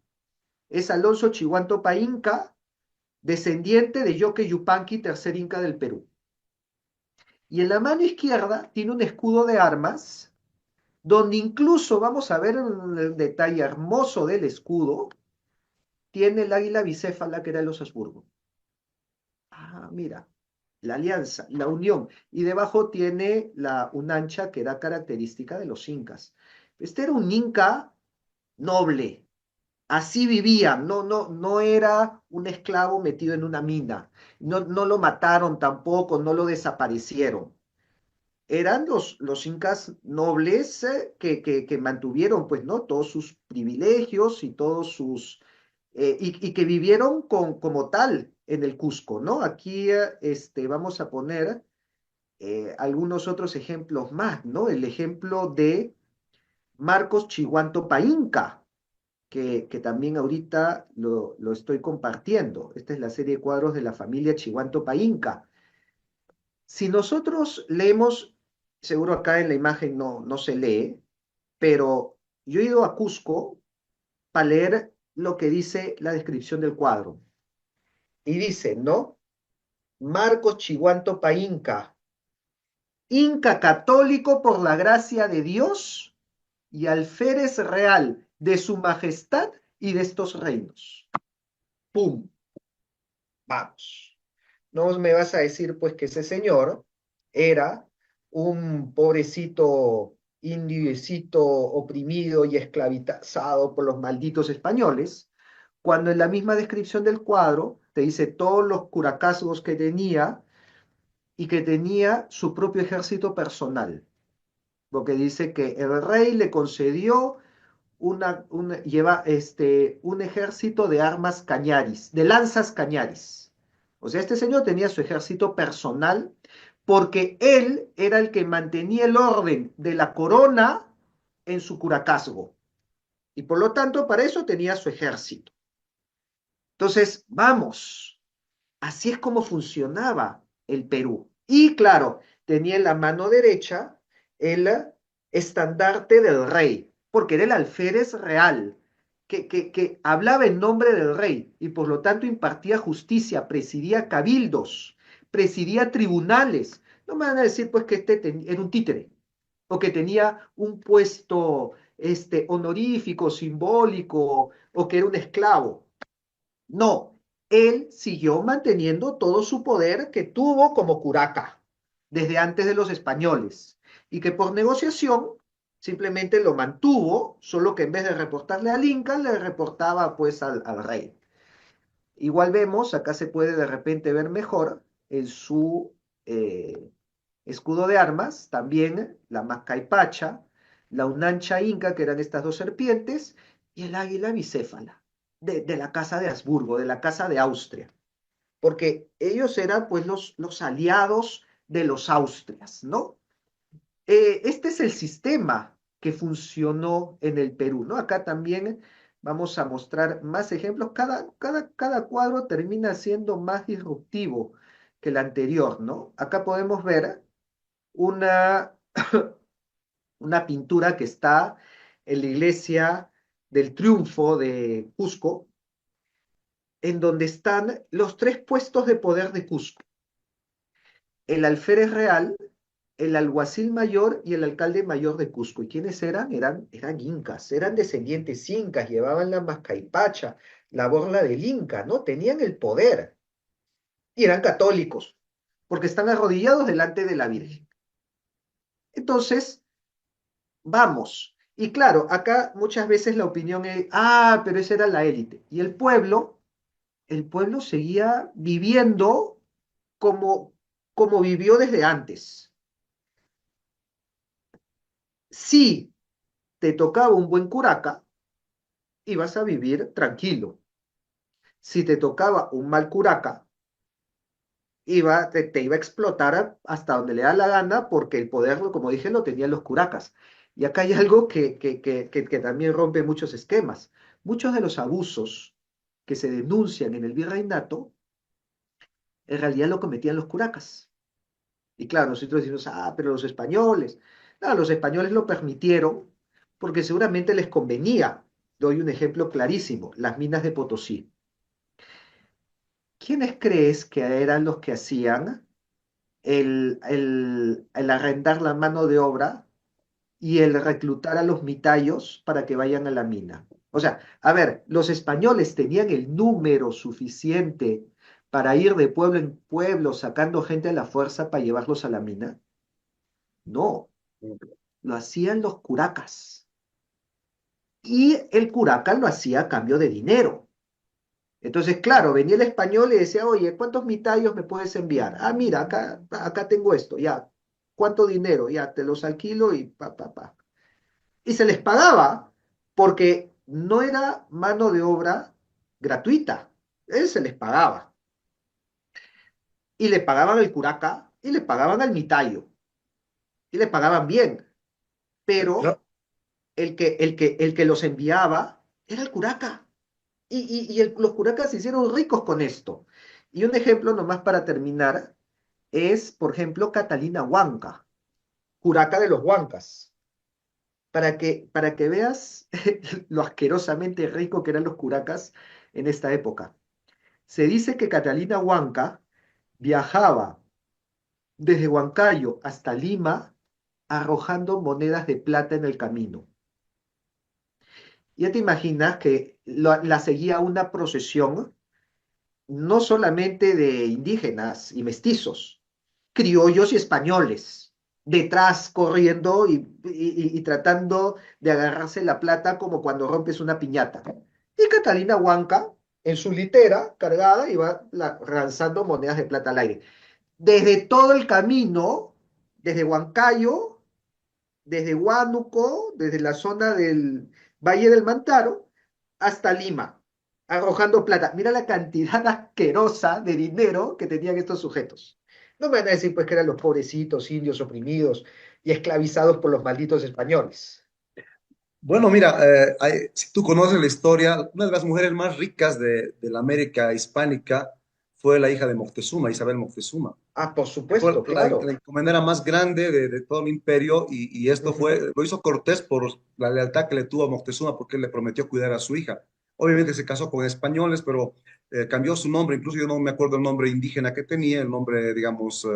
Es Alonso Chihuantopa Inca, descendiente de Yoque Yupanqui, tercer Inca del Perú. Y en la mano izquierda tiene un escudo de armas, donde incluso vamos a ver un detalle hermoso del escudo, tiene el águila bicéfala que era de los Habsburgo. Ah, mira, la alianza, la unión. Y debajo tiene una ancha que era característica de los incas. Este era un inca noble, así vivían, no era un esclavo metido en una mina, no lo mataron tampoco, no lo desaparecieron. Eran los incas nobles que mantuvieron, pues, ¿no? Todos sus privilegios y todos sus, y que vivieron como tal en el Cusco, ¿no? Aquí vamos a poner algunos otros ejemplos más, ¿no? El ejemplo de Marcos Chihuantopa Inca, que también ahorita lo estoy compartiendo. Esta es la serie de cuadros de la familia Chihuantopa Inca. Si nosotros leemos, seguro acá en la imagen no se lee, pero yo he ido a Cusco para leer lo que dice la descripción del cuadro. Y dice, ¿no? Marcos Chihuantopa Inca, Inca católico por la gracia de Dios y alférez real de su majestad y de estos reinos. ¡Pum! Vamos. No me vas a decir pues que ese señor era un pobrecito indiecito oprimido y esclavizado por los malditos españoles, cuando en la misma descripción del cuadro te dice todos los curacazgos que tenía y que tenía su propio ejército personal, porque dice que el rey le concedió lleva un ejército de armas cañaris, de lanzas cañaris. O sea, este señor tenía su ejército personal porque él era el que mantenía el orden de la corona en su curacazgo. Y por lo tanto, para eso tenía su ejército. Entonces, vamos, así es como funcionaba el Perú. Y claro, tenía en la mano derecha el estandarte del rey, porque era el alférez real, que hablaba en nombre del rey y por lo tanto impartía justicia, presidía cabildos, presidía tribunales. No me van a decir pues que era un títere o que tenía un puesto honorífico, simbólico o que era un esclavo. No, él siguió manteniendo todo su poder que tuvo como curaca desde antes de los españoles y que por negociación simplemente lo mantuvo, solo que en vez de reportarle al Inca, le reportaba pues al rey. Igual vemos, acá se puede de repente ver mejor en su eh, escudo de armas, también la Mascaipacha, la Unancha Inca, que eran estas dos serpientes, y el águila bicéfala, de la casa de Habsburgo, de la casa de Austria, porque ellos eran pues los aliados de los Austrias, ¿no? Este es el sistema que funcionó en el Perú, ¿no? Acá también vamos a mostrar más ejemplos. Cada cuadro termina siendo más disruptivo que el anterior, ¿no? Acá podemos ver una, una pintura que está en la iglesia del Triunfo de Cusco, en donde están los tres puestos de poder de Cusco: el alférez real, el alguacil mayor y el alcalde mayor de Cusco. ¿Y quiénes eran? Eran incas, eran descendientes incas, llevaban la mascaipacha, la borla del inca, ¿no? Tenían el poder y eran católicos, porque están arrodillados delante de la Virgen. Entonces, vamos. Y claro, acá muchas veces la opinión es, pero esa era la élite. Y el pueblo seguía viviendo como, como vivió desde antes. Si te tocaba un buen curaca, ibas a vivir tranquilo. Si te tocaba un mal curaca, te iba a explotar hasta donde le da la gana, porque el poder, como dije, lo tenían los curacas. Y acá hay algo que también rompe muchos esquemas. Muchos de los abusos que se denuncian en el virreinato, en realidad lo cometían los curacas. Y claro, nosotros decimos, pero los españoles. No, los españoles lo permitieron porque seguramente les convenía. Doy un ejemplo clarísimo: las minas de Potosí. ¿Quiénes crees que eran los que hacían el arrendar la mano de obra y el reclutar a los mitayos para que vayan a la mina? O sea, a ver, ¿los españoles tenían el número suficiente para ir de pueblo en pueblo sacando gente a la fuerza para llevarlos a la mina? No, lo hacían los curacas. Y el curaca lo hacía a cambio de dinero. Entonces, claro, venía el español y decía, oye, ¿cuántos mitayos me puedes enviar? Mira, acá tengo esto, ya. ¿Cuánto dinero? Ya, te los alquilo y pa, pa, pa. Y se les pagaba porque no era mano de obra gratuita. Él se les pagaba. Y le pagaban al curaca y le pagaban al mitayo. Y le pagaban bien. Pero No, el que los enviaba era el curaca. Los curacas se hicieron ricos con esto. Y un ejemplo nomás para terminar es, por ejemplo, Catalina Huanca, curaca de los Huancas, para que veas lo asquerosamente rico que eran los curacas en esta época. Se dice que Catalina Huanca viajaba desde Huancayo hasta Lima arrojando monedas de plata en el camino. Ya te imaginas que la seguía una procesión no solamente de indígenas y mestizos, criollos y españoles, detrás corriendo y tratando de agarrarse la plata como cuando rompes una piñata. Y Catalina Huanca, en su litera cargada, iba lanzando monedas de plata al aire. Desde todo el camino, desde Huancayo, desde Huánuco, desde la zona Valle del Mantaro hasta Lima, arrojando plata. Mira la cantidad asquerosa de dinero que tenían estos sujetos. No me van a decir pues que eran los pobrecitos indios oprimidos y esclavizados por los malditos españoles. Bueno, mira, si tú conoces la historia, una de las mujeres más ricas de la América hispánica fue la hija de Moctezuma, Isabel Moctezuma. Ah, por Fue supuesto, la claro. encomendera más grande de todo el imperio y esto Ujú. lo hizo Cortés por la lealtad que le tuvo a Moctezuma porque él le prometió cuidar a su hija. Obviamente se casó con españoles, pero cambió su nombre, incluso yo no me acuerdo el nombre indígena que tenía, el nombre, digamos,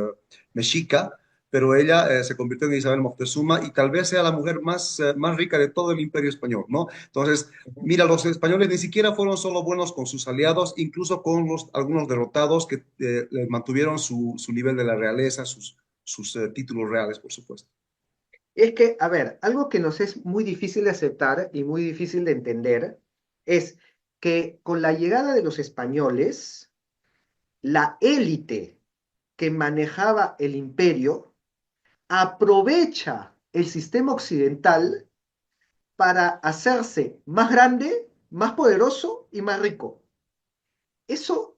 mexica, pero ella se convirtió en Isabel Moctezuma y tal vez sea la mujer más rica de todo el imperio español, ¿no? Entonces, Ujú. mira, los españoles ni siquiera fueron solo buenos con sus aliados, incluso con algunos derrotados que les mantuvieron su nivel de la realeza, sus títulos reales, por supuesto. Es que, a ver, algo que nos es muy difícil de aceptar y muy difícil de entender es que con la llegada de los españoles, la élite que manejaba el imperio aprovecha el sistema occidental para hacerse más grande, más poderoso y más rico. Eso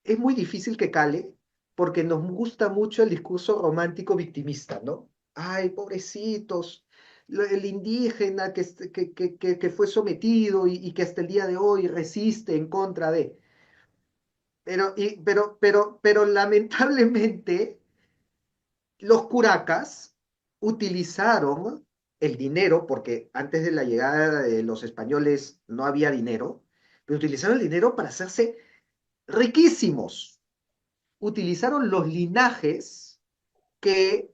es muy difícil que cale porque nos gusta mucho el discurso romántico victimista, ¿no? Ay, pobrecitos, el indígena que fue sometido y que hasta el día de hoy resiste en contra de. Pero lamentablemente los curacas utilizaron el dinero, porque antes de la llegada de los españoles no había dinero, pero utilizaron el dinero para hacerse riquísimos. Utilizaron los linajes que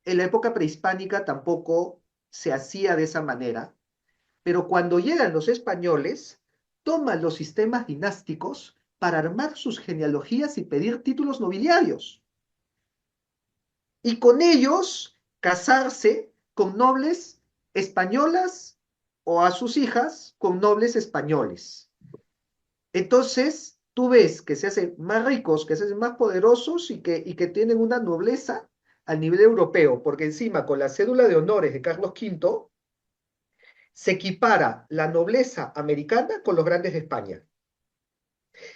en la época prehispánica tampoco se hacía de esa manera, pero cuando llegan los españoles, toman los sistemas dinásticos para armar sus genealogías y pedir títulos nobiliarios. Y con ellos casarse con nobles españolas o a sus hijas con nobles españoles. Entonces, tú ves que se hacen más ricos, que se hacen más poderosos y que tienen una nobleza a nivel europeo, porque encima con la cédula de honores de Carlos V se equipara la nobleza americana con los grandes de España.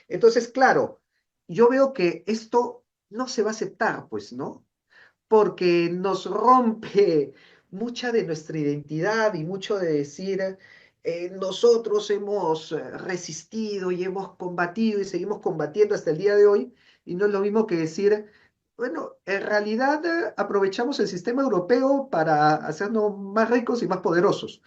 Entonces, claro, yo veo que esto no se va a aceptar, pues, ¿no? Porque nos rompe mucha de nuestra identidad y mucho de decir, nosotros hemos resistido y hemos combatido y seguimos combatiendo hasta el día de hoy, y no es lo mismo que decir, bueno, en realidad aprovechamos el sistema europeo para hacernos más ricos y más poderosos.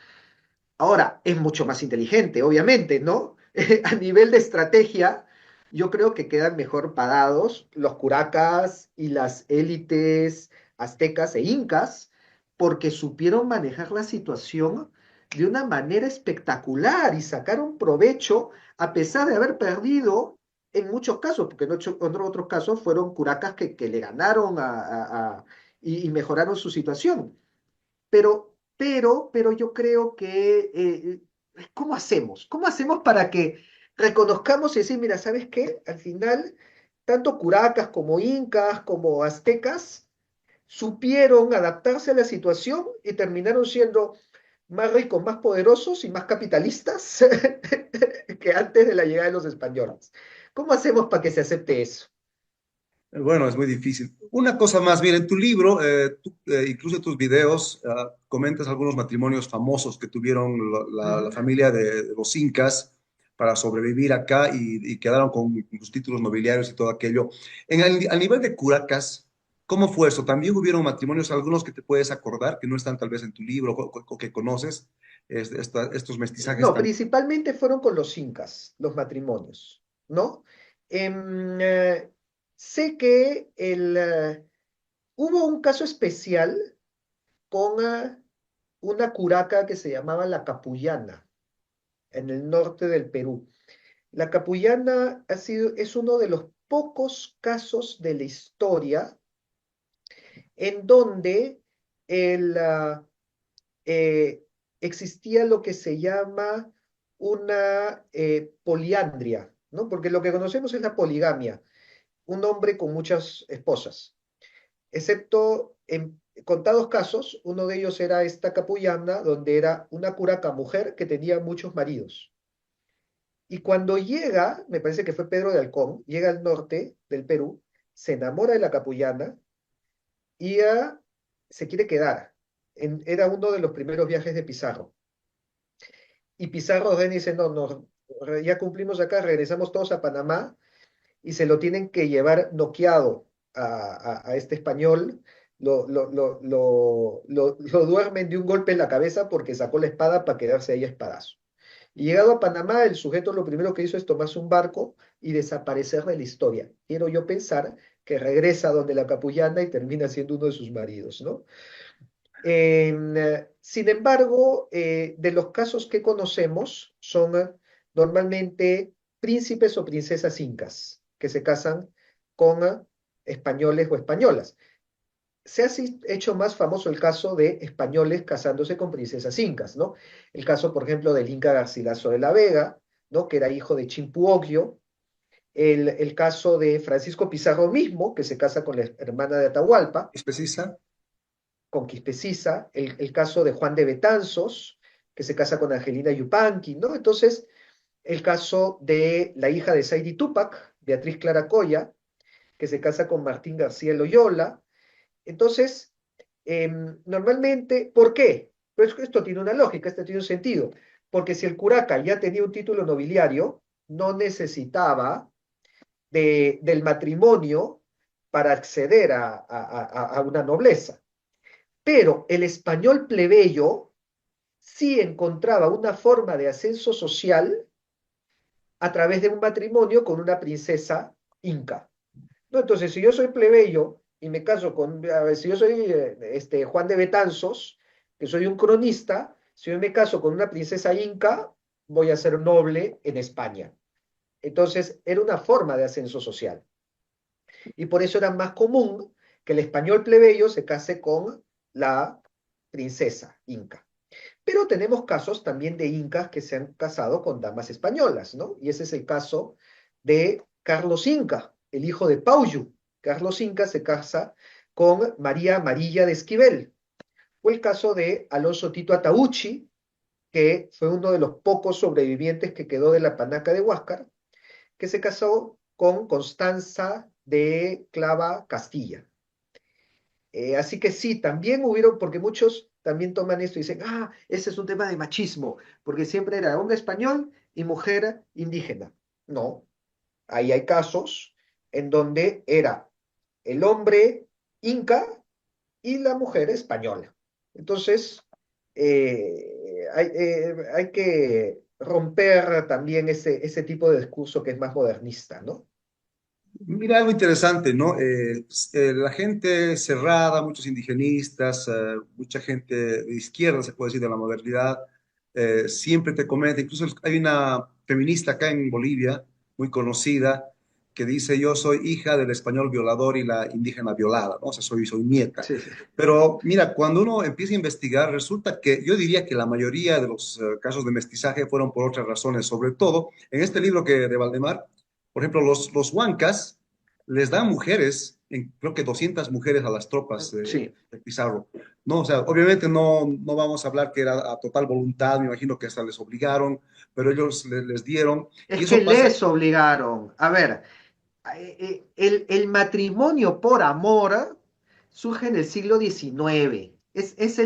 Ahora, es mucho más inteligente, obviamente, ¿no? A nivel de estrategia, yo creo que quedan mejor parados los curacas y las élites aztecas e incas, porque supieron manejar la situación de una manera espectacular y sacaron provecho a pesar de haber perdido en muchos casos, porque en otros casos fueron curacas que le ganaron y mejoraron su situación. Pero yo creo que, ¿cómo hacemos? ¿Cómo hacemos para que reconozcamos y decir, mira, ¿sabes qué? Al final, tanto curacas como incas, como aztecas, supieron adaptarse a la situación y terminaron siendo más ricos, más poderosos y más capitalistas que antes de la llegada de los españoles. ¿Cómo hacemos para que se acepte eso? Bueno, es muy difícil. Una cosa más, bien, en tu libro, incluso en tus videos, comentas algunos matrimonios famosos que tuvieron la Ujú. familia de los incas para sobrevivir acá y quedaron con sus títulos nobiliarios y todo aquello. Al nivel de curacas, ¿cómo fue eso? También hubieron matrimonios, algunos que te puedes acordar, que no están tal vez en tu libro o que conoces, estos mestizajes No, tan... principalmente fueron con los incas, los matrimonios, ¿no? Sé que hubo un caso especial con una curaca que se llamaba la Capullana, en el norte del Perú. La Capullana es uno de los pocos casos de la historia en donde el, eh, existía lo que se llama una poliandria, ¿no? Porque lo que conocemos es la poligamia, un hombre con muchas esposas. excepto en contados casos, uno de ellos era esta Capuyana, donde era una curaca mujer que tenía muchos maridos. Y cuando llega, me parece que fue Pedro de Halcón, llega al norte del Perú, se enamora de la Capuyana y ella se quiere quedar. Era uno de los primeros viajes de Pizarro. Y Pizarro ven y dice, no, no, ya cumplimos acá, regresamos todos a Panamá y se lo tienen que llevar noqueado a este español. Lo duermen de un golpe en la cabeza porque sacó la espada para quedarse ahí a espadazo. Y llegado a Panamá, el sujeto lo primero que hizo es tomarse un barco y desaparecer de la historia. Quiero yo pensar que regresa donde la Capullana y termina siendo uno de sus maridos, ¿no? Sin embargo, de los casos que conocemos son normalmente príncipes o princesas incas que se casan con españoles o españolas. Se ha hecho más famoso el caso de españoles casándose con princesas incas, ¿no? El caso, por ejemplo, del Inca Garcilaso de la Vega, ¿no? Que era hijo de Chimpu Oglio. El caso de Francisco Pizarro mismo, que se casa con la hermana de Atahualpa, ¿Es precisa? con Quispecisa. El caso de Juan de Betanzos, que se casa con Angelina Yupanqui, ¿no? Entonces, el caso de la hija de Saidi Tupac, Beatriz Claracoya, que se casa con Martín García Loyola. Entonces, normalmente, ¿por qué? Pues esto tiene una lógica, esto tiene un sentido, porque si el curaca ya tenía un título nobiliario, no necesitaba del matrimonio para acceder a una nobleza. Pero el español plebeyo sí encontraba una forma de ascenso social a través de un matrimonio con una princesa inca. ¿No? Entonces, si yo soy plebeyo y me caso con, a ver, si yo soy Juan de Betanzos, que soy un cronista, si yo me caso con una princesa inca, voy a ser noble en España. Entonces, era una forma de ascenso social. Y por eso era más común que el español plebeyo se case con la princesa inca. Pero tenemos casos también de incas que se han casado con damas españolas, ¿no? Y ese es el caso de Carlos Inca, el hijo de Pauyu. Carlos Inca se casa con María Amarilla de Esquivel. O el caso de Alonso Tito Atauchi, que fue uno de los pocos sobrevivientes que quedó de la panaca de Huáscar, que se casó con Constanza de Clava Castilla. Así que sí, también hubieron, porque muchos también toman esto y dicen, ah, ese es un tema de machismo, porque siempre era hombre español y mujer indígena. No, ahí hay casos en donde era el hombre inca y la mujer española. Entonces, hay que romper también ese tipo de discurso que es más modernista, ¿no? Mira, algo interesante, ¿no? La gente cerrada, muchos indigenistas, mucha gente de izquierda, se puede decir, de la modernidad, siempre te comenta, incluso hay una feminista acá en Bolivia, muy conocida, que dice, yo soy hija del español violador y la indígena violada, ¿no? O sea, soy nieta. Sí, sí. Pero mira, cuando uno empieza a investigar, resulta que yo diría que la mayoría de los casos de mestizaje fueron por otras razones, sobre todo en este libro de Valdemar. Por ejemplo, los huancas les dan mujeres, creo que 200 mujeres a las tropas Sí. de Pizarro. No, o sea, obviamente no vamos a hablar que era a total voluntad, me imagino que hasta les obligaron, pero ellos les dieron. Es Y que eso pasa, les obligaron. A ver, el matrimonio por amor surge en el siglo XIX. Es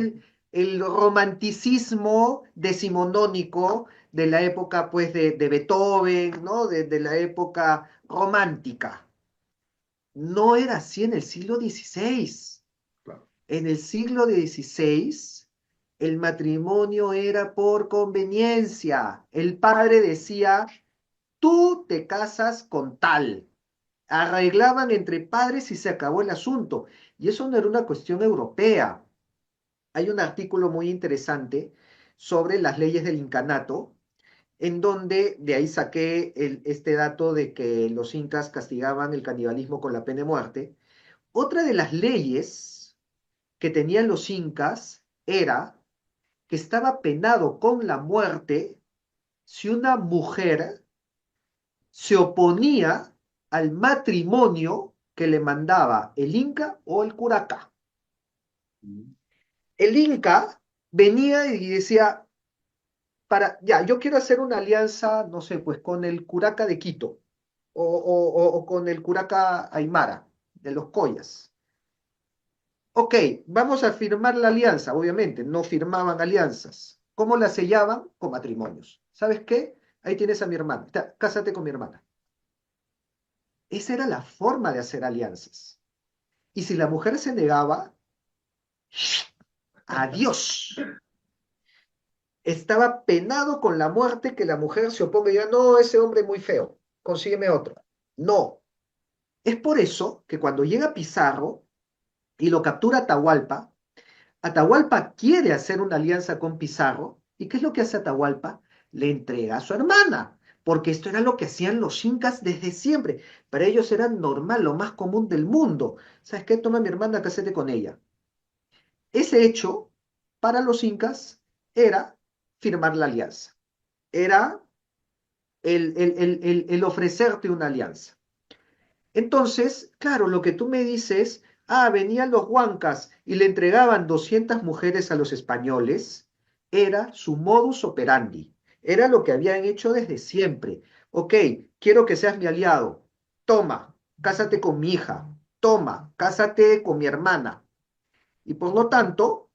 el romanticismo decimonónico de la época, pues, de Beethoven, ¿no? De la época romántica. No era así en el siglo XVI. claro, En el siglo XVI, el matrimonio era por conveniencia. El padre decía, tú te casas con tal. Arreglaban entre padres y se acabó el asunto. Y eso no era una cuestión europea. Hay un artículo muy interesante sobre las leyes del incanato, en donde de ahí saqué este dato de que los incas castigaban el canibalismo con la pena de muerte. Otra de las leyes que tenían los incas era que estaba penado con la muerte si una mujer se oponía al matrimonio que le mandaba el Inca o el Curaca. Mm. El Inca venía y decía, ya, yo quiero hacer una alianza, no sé, pues con el Curaca de Quito o con el Curaca Aymara de los Collas. Ok, vamos a firmar la alianza, obviamente, no firmaban alianzas. ¿Cómo la sellaban? Con matrimonios. ¿Sabes qué? Ahí tienes a mi hermana, cásate con mi hermana. Esa era la forma de hacer alianzas. Y si la mujer se negaba, adiós. Estaba penado con la muerte que la mujer se oponga y diga, no, ese hombre es muy feo, consígueme otro. No. Es por eso que cuando llega Pizarro y lo captura Atahualpa, Atahualpa quiere hacer una alianza con Pizarro. ¿Y qué es lo que hace Atahualpa? Le entrega a su hermana, porque esto era lo que hacían los incas desde siempre. Para ellos era normal, lo más común del mundo. ¿Sabes qué? Toma a mi hermana, cásate con ella. Ese hecho, para los incas, era firmar la alianza. Era el ofrecerte una alianza. Entonces, claro, lo que tú me dices, venían los huancas y le entregaban 200 mujeres a los españoles, era su modus operandi, era lo que habían hecho desde siempre. Ok, quiero que seas mi aliado, toma, cásate con mi hija, toma, cásate con mi hermana. Y por lo tanto,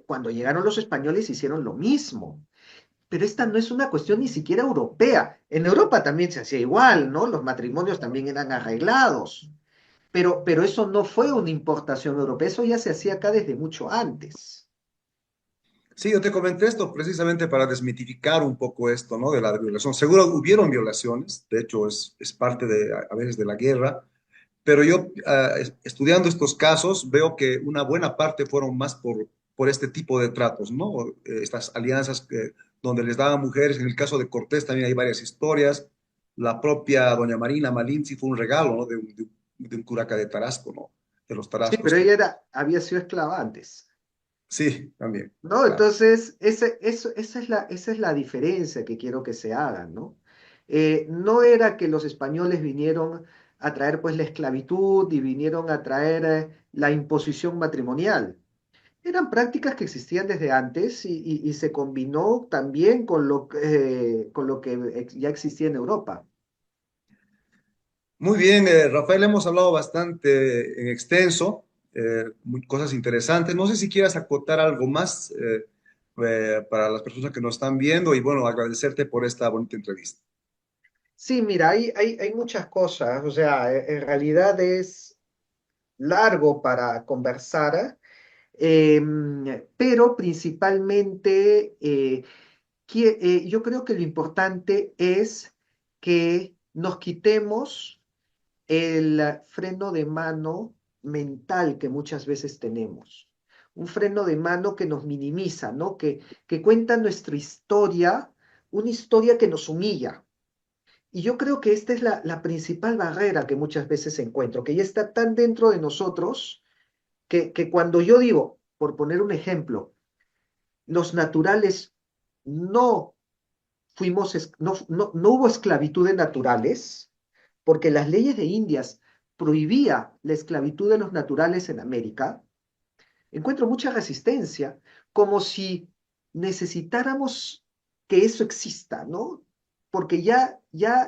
cuando llegaron los españoles hicieron lo mismo. Pero esta no es una cuestión ni siquiera europea. En Europa también se hacía igual, ¿no? Los matrimonios también eran arreglados. Pero eso no fue una importación europea, eso ya se hacía acá desde mucho antes. Sí, yo te comenté esto precisamente para desmitificar un poco esto, ¿no? De la violación. Seguro hubieron violaciones, de hecho es parte de, a veces de la guerra, pero yo estudiando estos casos veo que una buena parte fueron más por este tipo de tratos, ¿no? Estas alianzas donde les daban mujeres, en el caso de Cortés también hay varias historias, la propia doña Marina Malinzi fue un regalo, ¿no? De un curaca de Tarasco, ¿no? De los Sí, tarascos pero que... ella había sido esclava antes, Sí, también, ¿no? claro. Entonces, esa es la diferencia que quiero que se hagan, ¿no? No era que los españoles vinieron a traer pues la esclavitud y vinieron a traer la imposición matrimonial. Eran prácticas que existían desde antes y se combinó también con lo que ya existía en Europa. Muy bien, Rafael, hemos hablado bastante en extenso, cosas interesantes. No sé si quieras acotar algo más para las personas que nos están viendo y bueno, agradecerte por esta bonita entrevista. Sí, mira, hay muchas cosas, o sea, en realidad es largo para conversar, pero principalmente yo creo que lo importante es que nos quitemos el freno de mano mental que muchas veces tenemos. Un freno de mano que nos minimiza, ¿no? Que cuenta nuestra historia, una historia que nos humilla. Y yo creo que esta es la principal barrera que muchas veces encuentro, que ya está tan dentro de nosotros que cuando yo digo, por poner un ejemplo, los naturales no no hubo esclavitud de naturales, porque las leyes de Indias prohibía la esclavitud de los naturales en América, encuentro mucha resistencia, como si necesitáramos que eso exista, ¿no? Porque ya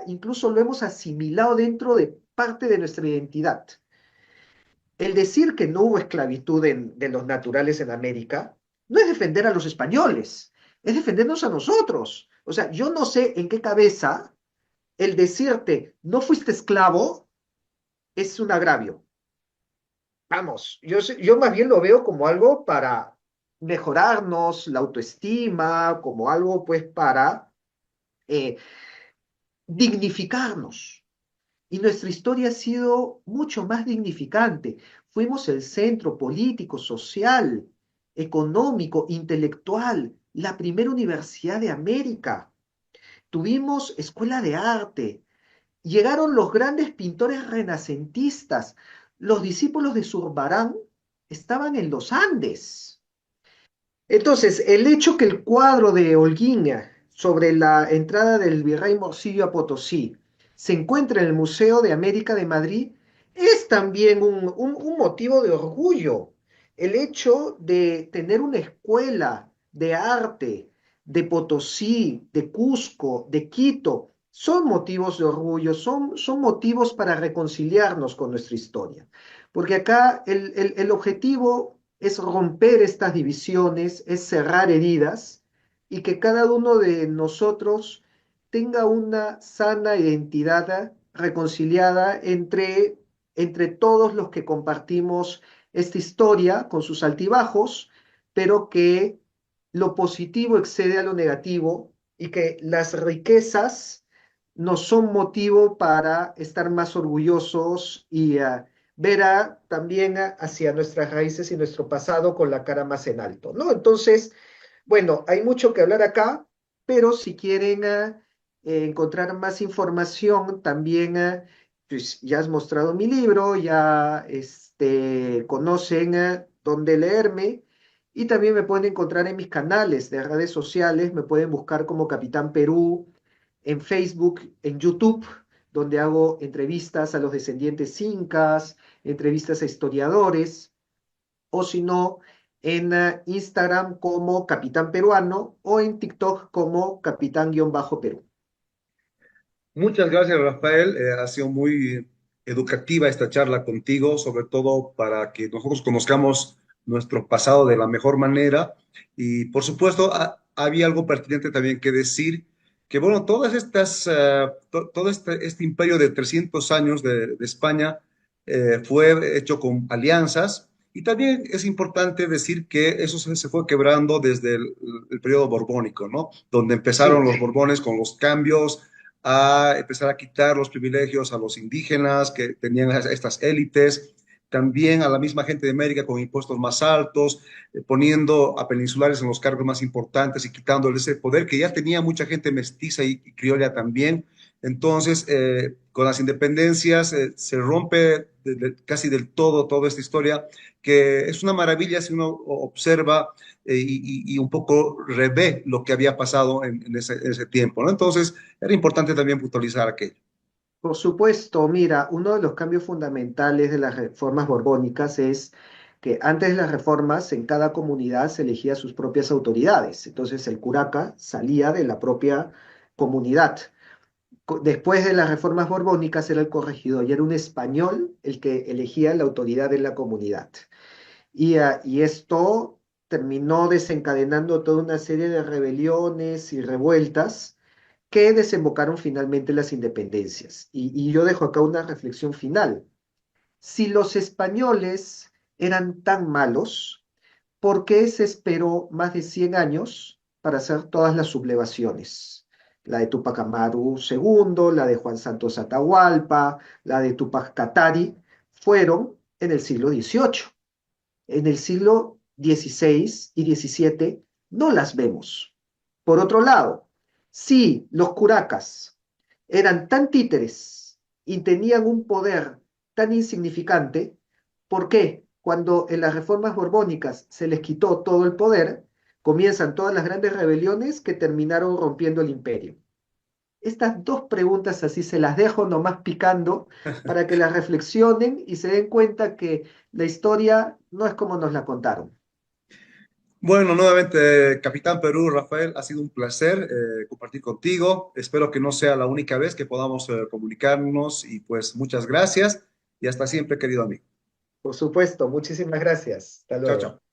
incluso lo hemos asimilado dentro de parte de nuestra identidad. El decir que no hubo esclavitud de los naturales en América no es defender a los españoles, es defendernos a nosotros. O sea, yo no sé en qué cabeza el decirte no fuiste esclavo es un agravio. Vamos, yo más bien lo veo como algo para mejorarnos la autoestima, como algo pues para eh, dignificarnos. Y nuestra historia ha sido mucho más dignificante. Fuimos el centro político, social, económico, intelectual, la primera universidad de América. Tuvimos escuela de arte. Llegaron los grandes pintores renacentistas. Los discípulos de Zurbarán estaban en los Andes. Entonces, el hecho que el cuadro de Holguín sobre la entrada del virrey Morcillo a Potosí se encuentra en el Museo de América de Madrid Es también un motivo de orgullo el hecho de tener una escuela de arte de Potosí, de Cusco, de Quito. Son motivos de orgullo, son motivos para reconciliarnos con nuestra historia. Porque acá el objetivo es romper estas divisiones, es cerrar heridas y que cada uno de nosotros tenga una sana identidad reconciliada entre todos los que compartimos esta historia con sus altibajos, pero que lo positivo excede a lo negativo y que las riquezas nos son motivo para estar más orgullosos y ver también hacia nuestras raíces y nuestro pasado con la cara más en alto, ¿no? Entonces, bueno, hay mucho que hablar acá, pero si quieren encontrar más información, también pues ya has mostrado mi libro, ya conocen dónde leerme y también me pueden encontrar en mis canales de redes sociales, me pueden buscar como Capitán Perú en Facebook, en YouTube, donde hago entrevistas a los descendientes incas, entrevistas a historiadores o si no, en Instagram como Capitán Peruano o en TikTok como Capitán-Perú. Muchas gracias, Rafael. Ha sido muy educativa esta charla contigo, sobre todo para que nosotros conozcamos nuestro pasado de la mejor manera. Y por supuesto, había algo pertinente también que decir, que bueno, todas estas, todo este imperio de 300 años de España fue hecho con alianzas. Y también es importante decir que eso se fue quebrando desde el periodo borbónico, ¿no? Donde empezaron Sí, los Borbones con los cambios a empezar a quitar los privilegios a los indígenas que tenían estas élites, también a la misma gente de América con impuestos más altos, poniendo a peninsulares en los cargos más importantes y quitándoles ese poder que ya tenía mucha gente mestiza y criolla también. Entonces, con las independencias se rompe casi del todo toda esta historia, que es una maravilla si uno observa y un poco revé lo que había pasado en ese tiempo, ¿no? Entonces, era importante también puntualizar aquello. por supuesto, mira, uno de los cambios fundamentales de las reformas borbónicas es que antes de las reformas en cada comunidad se elegía sus propias autoridades. Entonces el curaca salía de la propia comunidad. Después de las reformas borbónicas era el corregidor y era un español el que elegía la autoridad de la comunidad. Y esto terminó desencadenando toda una serie de rebeliones y revueltas que desembocaron finalmente en las independencias. Y yo dejo acá una reflexión final. Si los españoles eran tan malos, ¿por qué se esperó más de 100 años para hacer todas las sublevaciones? La de Tupac Amaru II, la de Juan Santos Atahualpa, la de Tupac Katari, fueron en el siglo XVIII. En el siglo XVI y XVII no las vemos. Por otro lado, si los curacas eran tan títeres y tenían un poder tan insignificante, ¿por qué cuando en las reformas borbónicas se les quitó todo el poder, comienzan todas las grandes rebeliones que terminaron rompiendo el imperio? Estas dos preguntas así se las dejo nomás picando para que las reflexionen y se den cuenta que la historia no es como nos la contaron. Bueno, nuevamente, Capitán Perú, Rafael, ha sido un placer compartir contigo. Espero que no sea la única vez que podamos comunicarnos y pues muchas gracias y hasta siempre, querido amigo. Por supuesto, muchísimas gracias. Hasta Chao, luego. chao.